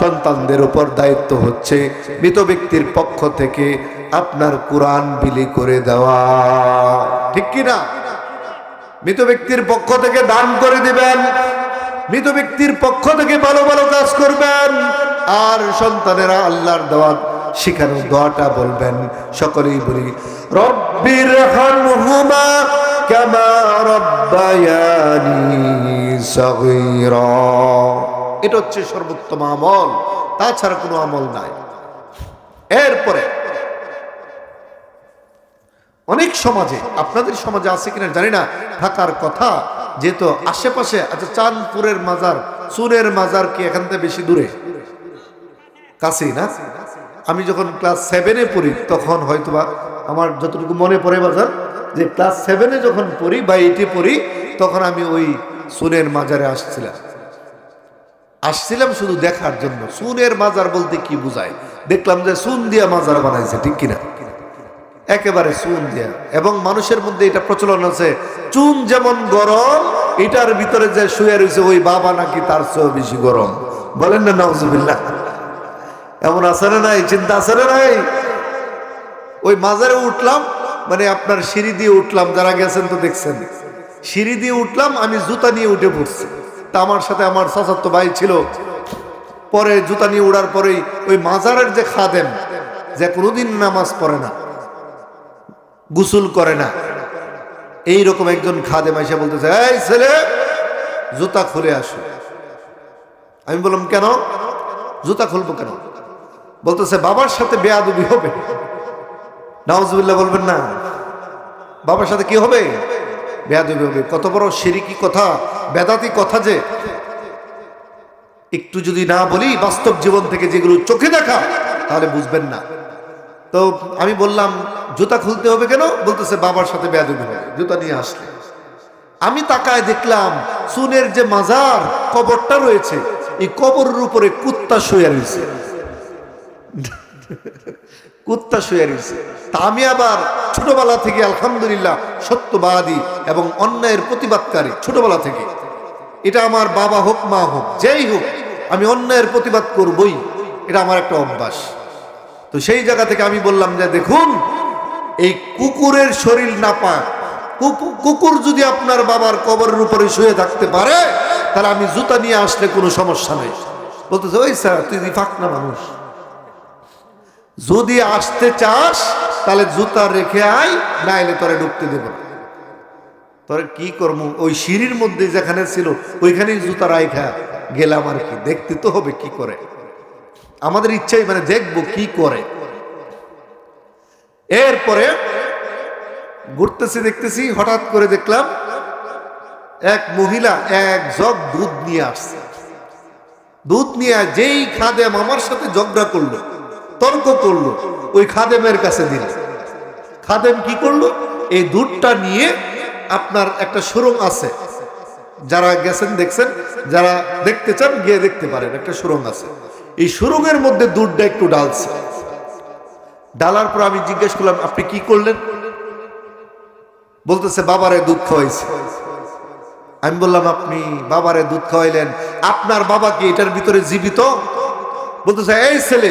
সন্তানদের উপর দায়িত্ব হচ্ছে মৃত ব্যক্তির পক্ষ থেকে আপনার কোরআন বিলি করে দেওয়া, ঠিক কিনা? মৃত ব্যক্তির পক্ষ থেকে দান করে দিবেন, মৃত ব্যক্তির পক্ষ থেকে ভালো ভালো কাজ করবেন, আর সন্তানেরা আল্লাহর দেওয়া শিখানো দোয়াটা বলবেন। সকলেই বলি রব্বির হামহুমা কামা রাব্বায়ানি সগীরা। এটা হচ্ছে সর্বোত্তম আমল, তাছাড়া কোনো আমল নাই। এরপরে অনেক সমাজে, আপনাদের সমাজে আছে কিনা জানি না, থাকার কথা, যেহেতু আশেপাশে, আচ্ছা চাঁদপুরের মাজার, চুনের মাজার কি এখান থেকে বেশি দূরে? কাছেই না? আমি যখন ক্লাস 7-এ পড়ি তখন হয়তোবা আমার যতটুকু মনে পড়ে বাজার, যে ক্লাস 7-এ যখন পড়ি বা 8-এ পড়ি, তখন আমি ওই চুনের মাজারে আসছিলাম শুধু দেখার জন্য। চুনের মাজার বলতে কি বুঝায় দেখলাম যে চুন দিয়া মাজার বানাইছে, ঠিক কিনা? একেবারে চুন দিয়া। এবং মানুষের মধ্যে এটা প্রচলন আছে, চুন যেমন গরম, এটার ভিতরে যে শুয়ে রয়েছে ওই বাবা নাকি তার চেয়েও বেশি গরম। বলেন না নাউজুবিল্লাহ? এমন আছে না নাই? চিন্তা আছে না নাই? ওই মাজারে উঠলাম, মানে আপনার সিঁড়ি দিয়ে উঠলাম, যারা গেছেন তো দেখছেন, সিঁড়ি দিয়ে উঠলাম, আমি জুতা নিয়ে উঠে পড়ছি। তা আমার সাথে আমার চাচাতো ভাই ছিল। পরে জুতা নিয়ে উড়ার পরেই ওই মাজারের যে খাদেম, যে কোনোদিন নামাজ পড়ে না, গোসল করে না, এইরকম একজন খাদেম এসে বলতেছে, এই ছেলে জুতা খুলে আসো। আমি বললাম কেন? জুতা খুলবো কেন? বলতেছে বাবার সাথে বেয়াদবি হবে। নাউজুবিল্লাহ বলবেন না? বাবার সাথে কি হবে? বেয়াদবি হবে। কত বড় শিরকি কথা, বেদাতি কথা, যে একটু যদি না বলি বাস্তব জীবন থেকে, যেগুলো চোখে দেখা, তাহলে বুঝবেন না। তো আমি বললাম জুতা খুলতে হবে কেন? বলতেছে বাবার সাথে বেয়াদবি হবে জুতা নিয়ে আসলে। আমি তাকায় দেখলাম চুনের যে মাজার কবরটা রয়েছে, এই কবরের উপরে কুত্তা শুয়ে রয়েছে। কুত্তা শুয়ে রয়েছে। তা আমি আবার ছোটবেলা থেকে আলহামদুলিল্লাহ সত্যবাদী এবং অন্যায়ের প্রতিবাদকারী, ছোটবেলা থেকে। এটা আমার বাবা হোক মা হোক যেই হোক, আমি অন্যায়ের প্রতিবাদ করবই, এটা আমার একটা অভ্যাস। তো সেই জায়গা থেকে আমি বললাম যে দেখুন, এই কুকুরের শরীর নাপাক, কুকুর যদি আপনার বাবার কবরের উপরে শুয়ে থাকতে পারে, তাহলে আমি জুতা নিয়ে আসলে কোনো সমস্যা নেই। বলতেছে ওই স্যার তুই ফাঁকনা মানুষ, যদি আসতে চাস তাহলে জুতা রেখে আয়, নাইলে তোরে ঢুকতে দেব না। তোরে কি করবো? ওই সিঁড়ির মধ্যে যেখানে ছিল ওইখানেই জুতা রাইখা গেলাম আর কি। দেখতে তো হবে কি করে, আমাদের ইচ্ছাই মানে দেখবো কি করে। এরপরে ঘুরতেছি, দেখতেছি, হঠাৎ করে দেখলাম এক মহিলা এক জগ দুধ নিয়ে আসছে। দুধ নিয়ে যেই খাদেম আমার সাথে ঝগড়া করলো, তর্ক করলো, ওই খাদেমের কাছে দিল। খাদেম কি করলো? এই দুধটা নিয়ে, আপনার একটা সুরং আছে, যারা গেছেন দেখছেন, যারা দেখতে চান গিয়ে দেখতে পারেন, একটা সুরং আছে। এই সুরঙ্গের মধ্যে দুধটা একটু ডালছে। ডালার পর আমি জিজ্ঞেস করলাম আপনি কি করলেন? বলতেছে বাবারে দুধ খাওয়াইছে। আমি বললাম আপনি বাবারে দুধ খাওয়াইলেন, আপনার বাবা কি এটার ভিতরে জীবিত? বলতেছে এই ছেলে,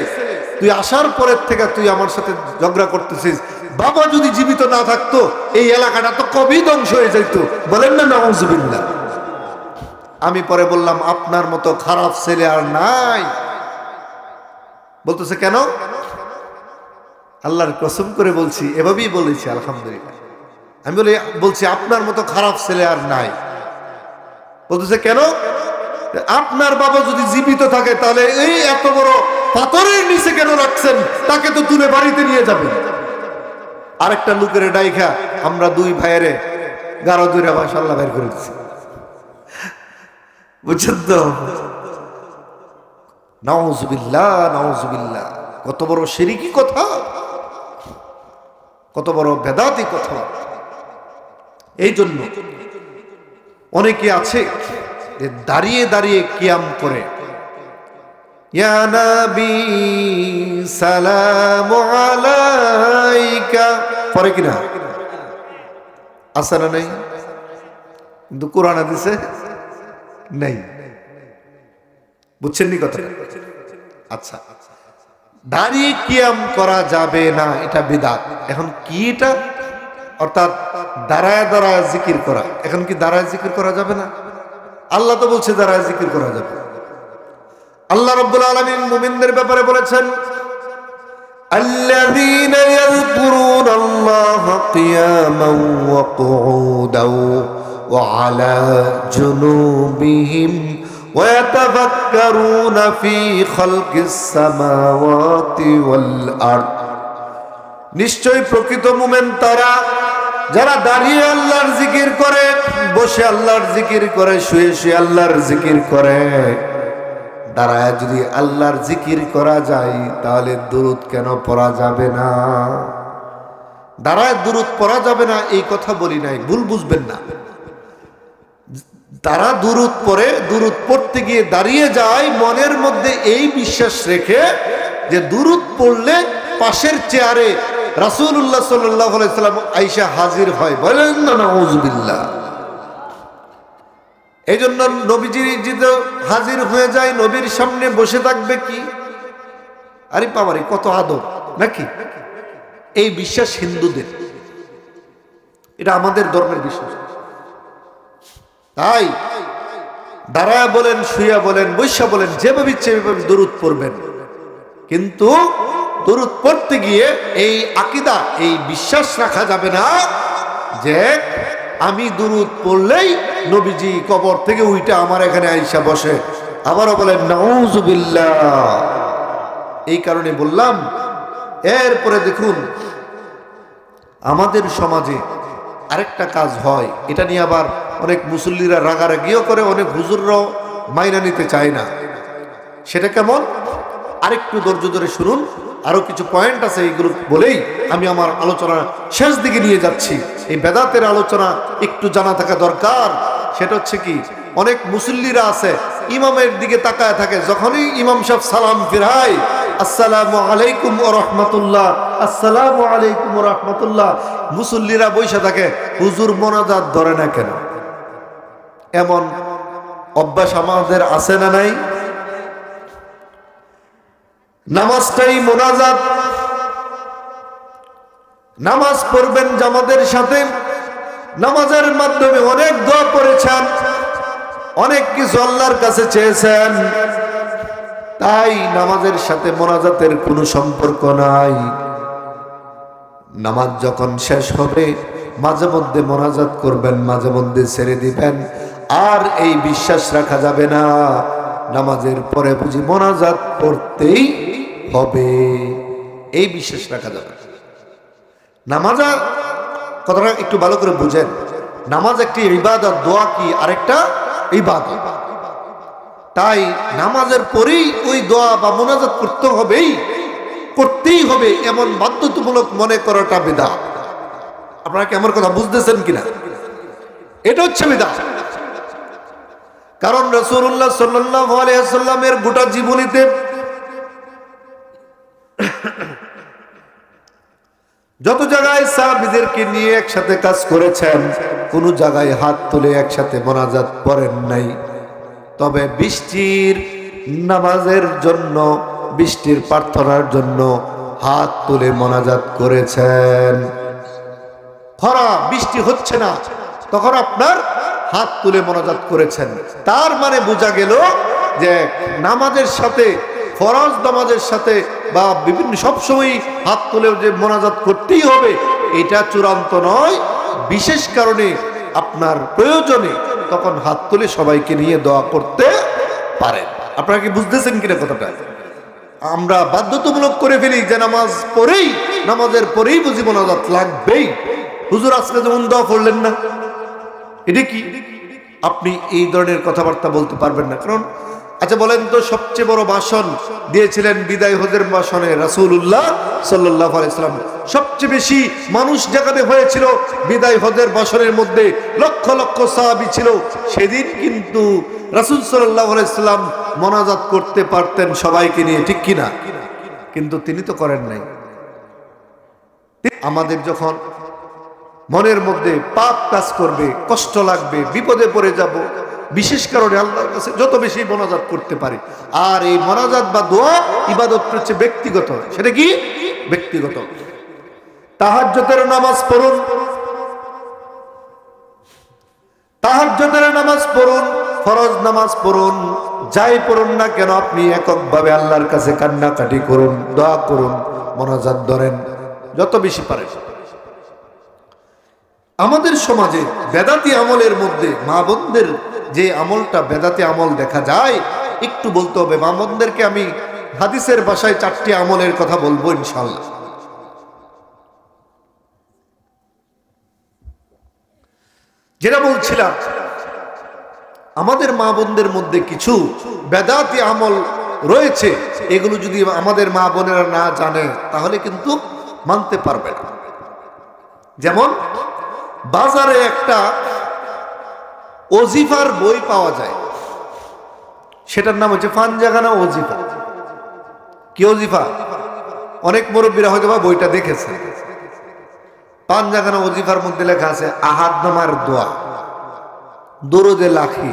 তুই আসার পরের থেকে তুই আমার সাথে ঝগড়া করতেছিস। বাবা যদি জীবিত না থাকতো এই এলাকাটা তো কবেই ধ্বংস হয়ে যেত। বলেন না নাউজুবিল্লাহ? আমি পরে বললাম আপনার মতো খারাপ ছেলে আর নাই। বলতেছে কেন? আল্লাহর কসম করে বলছি, এভাবেই বলেছি আলহামদুলিল্লাহ। আমি বলছি আপনার মতো খারাপ ছেলে আর নাই। বলতেছে কেন? আপনার বাবা যদি জীবিত থাকে তাহলে এই এত বড় পাথরের নিচে কেন রাখছেন? তাকে তো তুলে বাড়িতে নিয়ে যাবেন। আরেকটা লোকের ডাইখা আমরা দুই ভাইয়েরে গারো দুইরা মাশাআল্লাহ বের করে দিচ্ছি। বুঝছেন তো? নাউজুবিল্লাহ, নাউজুবিল্লাহ। কত বড় শিরকি কথা, কত বড় বেদাতি কথা। এই জন্য অনেকে আছে যে দাঁড়িয়ে দাঁড়িয়ে কিয়াম করে, ইয়া নবী সালামু আলাইকা পরে কিনা আছে না? নেই, কিন্তু কোরআন হাদিসে নেই। বুঝছেন নি কথা? আচ্ছা, দাঁড়িয়ে কিয়াম করা যাবে না, এটা বিদআত। এখন কি এটা? অর্থাৎ দাঁড়ায় দাঁড়ায় জিকির করা। এখন কি দাঁড়ায় জিকির করা যাবে না? আল্লাহ তো বলছে দাঁড়ায় জিকির করা যাবে। আল্লাহ রাব্বুল আলামিন মুমিনদের ব্যাপারে বলেছেন, আল্লাযীনা ইয়াযকুরুনাল্লাহা কিয়ামান ওয়া কুউদান ওয়া আলা জুনুবিহিম ওয়া ইয়াতাফাক্কারুনা ফী খালকিস সামাওয়াতি ওয়াল আরদ। নিশ্চয় প্রকৃত মুমিন তারা যারা দাঁড়িয়ে আল্লাহর জিকির করে, বসে আল্লাহর জিকির করে, শুয়ে শুয়ে আল্লাহর জিকির করে। দাঁড়ায় যদি আল্লাহর জিকির করা যায় তাহলে দুরূদ কেন পড়া যাবে না? দাঁড়ায় দুরূদ পড়া যাবে না এই কথা বলি নাই, ভুল বুঝবেন না। তারা দুরূদ পড়ে, দুরূদ পড়তে গিয়ে দাঁড়িয়ে যায় মনের মধ্যে এই বিশ্বাস রেখে যে দুরূদ পড়লে পাশের চেয়ারে রাসূলুল্লাহ সাল্লাল্লাহু আলাইহি সাল্লাম আয়েশা হাজির হয়। বলেন না নাউযুবিল্লাহ। এই জন্য নবীজি যদি হাজির হয়ে যায়, নবীর সামনে বসে থাকবে কি, আরে বাবারে কত আদব নাকি? এই বিশ্বাস হিন্দুদের, এটা আমাদের ধর্মের বিশ্বাস। তাই দাঁড়ায়া বলেন, শুইয়া বলেন, বৈশা বলেন, যেভাবে ইচ্ছে সেভাবে দরুদ পড়বেন। কিন্তু দরুদ পড়তে গিয়ে এই আকীদা, এই বিশ্বাস রাখা যাবে না যে আমি দুরূদ পড়লেই নবীজি কবর থেকে উইটা আমার এখানে আইসা বসে। আবারও বলেন নাউযুবিল্লাহ। এই কারণে বললাম। এরপরে দেখুন আমাদের সমাজে আরেকটা কাজ হয়, এটা নিয়ে আবার অনেক মুসল্লিরা রাগারাগিও করে, অনেক হুজুররাও মাইনা নিতে চায় না। সেটা কেমন? আরেকটু ধৈর্য ধরে শুনুন, আরো কিছু পয়েন্ট আছে, এইগুলো বলেই আমি আমার আলোচনা শেষ দিকে নিয়ে যাচ্ছি। এই বেদাতের আলোচনা একটু জানা থাকা দরকার। সেটা হচ্ছে কি, অনেক মুসল্লিরা আছে ইমামের দিকে তাকায় থাকে, যখনই ইমাম সাহেব সালাম ফিরায় আসসালামু আলাইকুম ওয়া রাহমাতুল্লাহ, আসসালামু আলাইকুম ওয়া রাহমাতুল্লাহ, মুসল্লিরা বইসা থাকে, হুজুর মোনাজাত ধরে না কেন? এমন অভ্যাস আমাদের আছে না নাই? নামাজটাই মোনাজাত। নামাজ পড়বেন জামাতের সাথে, নামাজের মাধ্যমে অনেক দোয়া পড়েছেন, অনেক কিছু আল্লাহর কাছে চেয়েছেন। তাই নামাজের সাথে মোনাজাতের কোনো সম্পর্ক নাই। নামাজ যখন শেষ হবে মাঝে মধ্যে মোনাজাত করবেন, মাঝে মধ্যে ছেড়ে দিবেন। আর এই বিশ্বাস রাখা যাবে না নামাজের পরে বুঝি মোনাজাত পড়তেই হবে, এই বিশ্বাস রাখা যাবে। নামাজ কথাটা একটু ভালো করে বুঝেন। নামাজ একটি ইবাদত, দোয়া কি আরেকটা ইবাদত। তাই নামাজের পরেই ওই দোয়া বা মোনাজাত করতেই হবে এমন বাধ্যতামূলক মনে করাটা বিদআত। আপনারা কি আমার কথা বুঝতেছেন কিনা? এটা হচ্ছে বিদআত। কারণ রাসূলুল্লাহ সাল্লাল্লাহু আলাইহি ওয়াসাল্লামের গোটা জীবনীতে যত জায়গায় সাহাবীদেরকে নিয়ে একসাথে কাজ করেছেন, কোন জায়গায় হাত তুলে একসাথে মোনাজাত পড়েন নাই। তবে বৃষ্টির নামাজের জন্য, বৃষ্টির প্রার্থনার জন্য হাত তুলে মোনাজাত করেছেন। খরা বৃষ্টি হচ্ছে না, তখন আপনার হাত তুলে মোনাজাত করেছেন। তার মানে বোঝা গেল যে নামাজের সাথে, ফরজ নামাজের সাথে বা বিভিন্ন সবসময় হাত তুলে যে মোনাজাত করতেই হবে এটা চূড়ান্ত নয়। বিশেষ কারণে আপনার প্রয়োজনে তখন হাত তুলে সবাইকে নিয়ে দোয়া করতে পারেন। আপনারা কি বুঝতেছেন কিনা কথাটা? আমরা বাধ্যতামূলক করে ফেলি যে নামাজের পরেই বুঝি মোনাজাত লাগবেই। হুজুর আজকে যেমন দোয়া পড়লেন না, এটা কি? আপনি এই ধরনের কথাবার্তা বলতে পারবেন না। কারণ আচ্ছা বলেন তো, সবচেয়ে বড় ভাষণ দিয়েছিলেন বিদায় হজের ভাষণে রাসূলুল্লাহ সাল্লাল্লাহু আলাইহি ওয়াসাল্লাম। সবচেয়ে বেশি মানুষ যেখানে হয়েছিল বিদায় হজের ভাষণের মধ্যে, লক্ষ লক্ষ সাহাবী ছিল। সেদিন কিন্তু রাসূল সাল্লাল্লাহু আলাইহি ওয়াসাল্লাম মোনাজাত করতে পারতেন সবাইকে নিয়ে, ঠিক কিনা? কিন্তু তিনি তো করেন নাই। আমাদের যখন মনের মধ্যে পাপ কাজ করবে, কষ্ট লাগবে, বিপদে পড়ে যাব, বিশেষ কারণে আল্লাহর কাছে যত বেশি মোনাজাত করতে পারি। আর এই মোনাজাত বা দোয়া ইবাদত হচ্ছে ব্যক্তিগত। সেটা কি? ব্যক্তিগত। তাহাজ্জুদের নামাজ পড়ুন, তাহাজ্জুদের নামাজ পড়ুন, ফরজ নামাজ পড়ুন, যাই পড়ুন না কেন আপনি এককভাবে আল্লাহর কাছে কান্নাকাটি করুন, দোয়া করুন, মোনাজাত ধরেন যত বেশি পারেন। আমাদের সমাজে বেদাতি আমলের মধ্যে মা বোনদের যে আমলটা বেদাতি আমল দেখা যায়, একটু বলতে হবে। মা বোনদেরকে আমি হাদিসের ভাষায় 4টি আমলের কথা বলবো ইনশাআল্লাহ। যেটা বলছিলাম, আমাদের মা বোনদের মধ্যে কিছু বেদাতি আমল রয়েছে, এগুলো যদি আমাদের মা বোনেরা না জানে তাহলে কিন্তু মানতে পারবে না। যেমন বাজারে একটা ওজিফার বই পাওয়া যায়, সেটার নাম হচ্ছে ফানজাগানা ওজিফা। কি ওজিফা? অনেক মুরব্বীরা হয়তো বা বইটা দেখেছে। পাঞ্জাগানা ওজিফার মধ্যে লেখা আছে আহাদ নামার দোয়া, দুরুদে লাখি,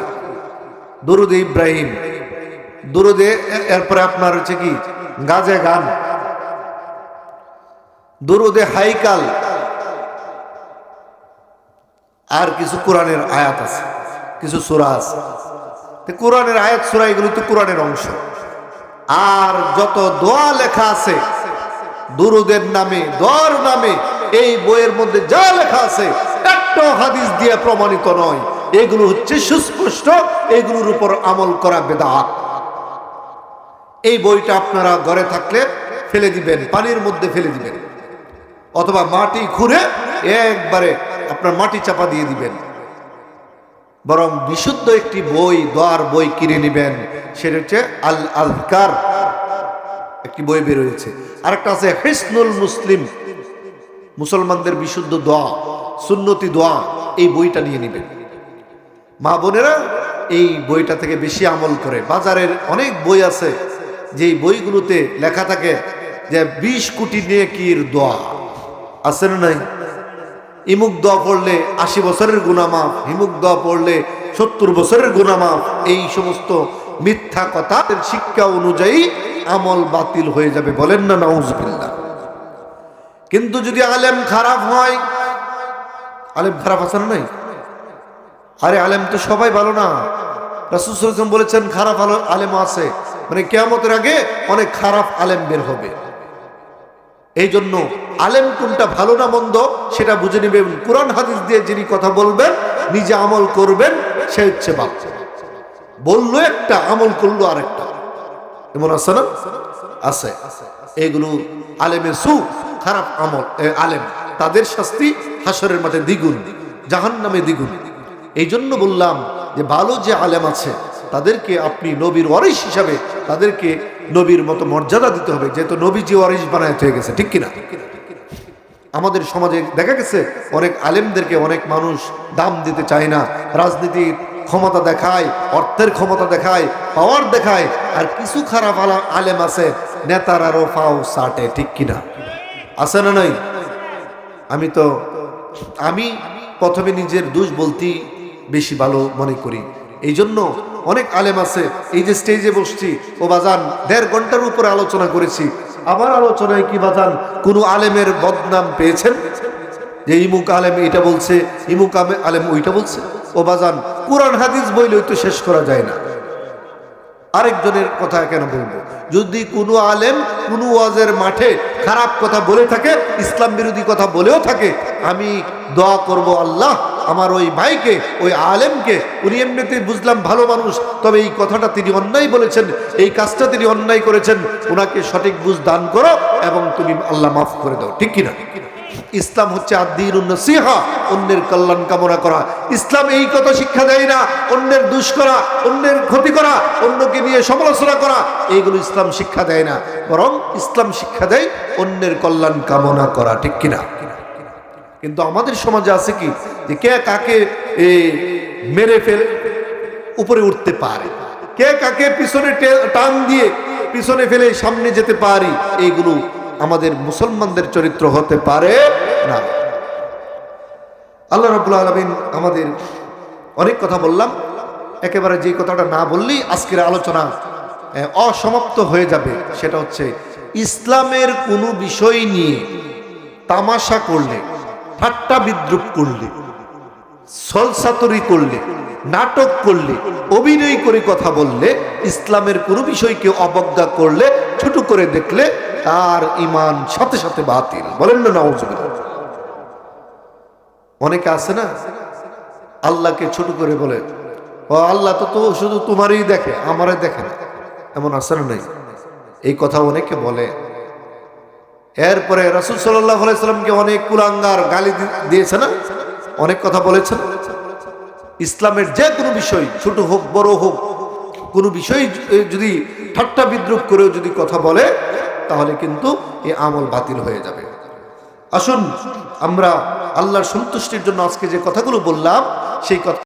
দুরুদে ইব্রাহিম, দুরুদে, এরপরে আপনার হচ্ছে কি গাজে গান, দুরুদে হাইকাল, আর কিছু কোরআনের আয়াত আছে, কিছু সূরা আছে। কোরআনের আয়াত সূরা এগুলো তো কোরআনের অংশ। আর যত দোয়া লেখা আছে দুরুদের নামে, দোয়ার নামে, এই বইয়ের মধ্যে যা লেখা আছে একটা হাদিস দিয়ে প্রমাণিত নয়। এগুলো হচ্ছে সুস্পষ্ট, এগুলোর উপর আমল করা বেদাত। এই বইটা আপনারা ঘরে থাকলে ফেলে দিবেন, পানির মধ্যে ফেলে দিবেন, অথবা মাটি খুঁড়ে একবারে আপনার মাটি চাপা দিয়ে দিবেন। বরং বিশুদ্ধ একটি বই, দোয়ার বই কিনে নেবেন। সেটা হচ্ছে আল আযকার, একটি বই বের হয়েছে। আরেকটা আছে হিসনুল মুসলিম, মুসলমানদের বিশুদ্ধ দোয়া, সুন্নতি দোয়া। এই বইটা নিয়ে নেবেন। মা বোনেরা এই বইটা থেকে বেশি আমল করে। বাজারের অনেক বই আছে যে বইগুলোতে লেখা থাকে যে 20 কোটি নেকির দোয়া আছে না নাই? ইমুক দোয়া পড়লে 80 বছরের গুনাহ মাফ, হিমুক দোয়া পড়লে 70 বছরের গুনাহ মাফ। এই সমস্ত মিথ্যা কথা, শিক্ষা অনুযায়ী আমল বাতিল হয়ে যাবে। বলেন না নাউজুবিল্লাহ। কিন্তু যদি আলেম খারাপ হয়, আলেম খারাপ আছে না নাই? আরে আলেম তো সবাই ভালো না। রাসূল সাল্লাল্লাহু আলাইহি ওয়াসাল্লাম বলেছেন খারাপ আলেম আছে, মানে কিয়ামতের আগে অনেক খারাপ আলেম বের হবে। এই জন্য আলেম কোনটা ভালো না মন্দ সেটা বুঝে নেবেন। কোরআন হাদিস দিয়ে যিনি কথা বলবেন, নিজে আমল করবেন, সে হচ্ছে বাচ্চা। বললো একটা, আমল করলো আরেকটা, এমন আছে না? আছে। এগুলো আলেমের সু, খারাপ আমল আলেম, তাদের শাস্তি হাসরের মাঠে দ্বিগুণ, জাহান্নামে দ্বিগুণ। এই জন্য বললাম যে ভালো যে আলেম আছে তাদেরকে আপনি নবীর ওয়ারিস হিসাবে তাদেরকে নবীর মতো মর্যাদা দিতে হবে, যেহেতু নবীজি ওয়ারিস বানায় হয়ে গেছে। ঠিক কিনা? আমাদের সমাজে দেখা গেছে অনেক আলেমদেরকে অনেক মানুষ দাম দিতে চায় না। রাজনীতির ক্ষমতা দেখায়, অর্থের ক্ষমতা দেখায়, পাওয়ার দেখায়। আর কিছু খারাপ আলেম আছে নেতার আরো ফাও সাটে। ঠিক কিনা? আছে না নাই? আমি প্রথমে নিজের দোষ বলতেই বেশি ভালো মনে করি। এই জন্য অনেক আলেম আছে, এই যে স্টেজে বসছি, ও বাজান 1.5 ঘন্টার উপরে আলোচনা করেছি। আমার আলোচনায় কি বাজান কোনো আলেমের বদনাম পেয়েছেন যে ইমুক আলেম এটা বলছে, ইমুক আলেম ওইটা বলছে? ও বাজান কোরআন হাদিস বইলে তো শেষ করা যায় না। আরেকজনের কথা কেন বলবো? যদি কোনো আলেম কোনো ওয়াজের মাঠে খারাপ কথা বলে থাকে, ইসলাম বিরোধী কথা বলেও থাকে, আমি দোয়া করব, আল্লাহ আমার ওই ভাইকে, ওই আলেমকে, উনি এমনিতে বুঝলাম ভালো মানুষ, তবে এই কথাটা তিনি অন্যায় বলেছেন, এই কাজটা তিনি অন্যায় করেছেন, ওনাকে সঠিক বুঝ দান করো এবং তুমি আল্লাহ মাফ করে দাও। ঠিক কিনা? ইসলাম হচ্ছে আদ-দীনুন নসিহা, অন্যের কল্যাণ কামনা করা। ইসলাম এই কথা শিক্ষা দেয় না অন্যের দুষ করা, অন্যের ক্ষতি করা, অন্যকে নিয়ে সমালোচনা করা, এইগুলো ইসলাম শিক্ষা দেয় না। বরং ইসলাম শিক্ষা দেয় অন্যের কল্যাণ কামনা করা। ঠিক কিনা? কিন্তু আমাদের সমাজে আছে কি যে কে কাকে মেরে ফেলে উপরে উঠতে পারে, কে কাকে পিছনে টান দিয়ে পিছনে ফেলে সামনে যেতে পারি, এইগুলো আমাদের মুসলমানদের চরিত্র হতে পারে না। আল্লাহ রাব্বুল আলামিন আমাদের অনেক কথা বললাম, একেবারে যে কথাটা না বললেই আজকের আলোচনা অসমাপ্ত হয়ে যাবে। সেটা হচ্ছে ইসলামের কোনো বিষয় নিয়ে তামাশা করলে, ঠাট্টা বিদ্রুপ করলে, ছলচাতুরি করলে, নাটক করলে, অভিনয় করে কথা বললে, ইসলামের কোনো বিষয়কে অবজ্ঞা করলে, ছোট করে দেখলে তার ঈমান সাথে সাথে বাতিল। বলেন না নাউজুবিল্লাহ। অনেকে আছে না আল্লাহকে ছোট করে বলে, ও আল্লাহ তো শুধু তোমারই দেখে, আমারে দেখে না। এমন আছে না নাই? এই কথা অনেকে বলে। এরপরে রাসূল সাল্লাল্লাহু আলাইহি সাল্লামকে অনেক কুলাঙ্গার গালি দিয়েছে না, অনেক কথা বলেছেন। ইসলামের যে কোনো বিষয়, ছোট হোক বড় হোক, কোনো বিষয় যদি ঠাট্টা বিদ্রুপ করেও যদি কথা বলে, তাহলে কিন্তু এই আমল বাতিল হয়ে যাবে। আসুন আমরা আল্লাহর সন্তুষ্টির জন্য আজকে যে কথাগুলো বললাম সেই কথা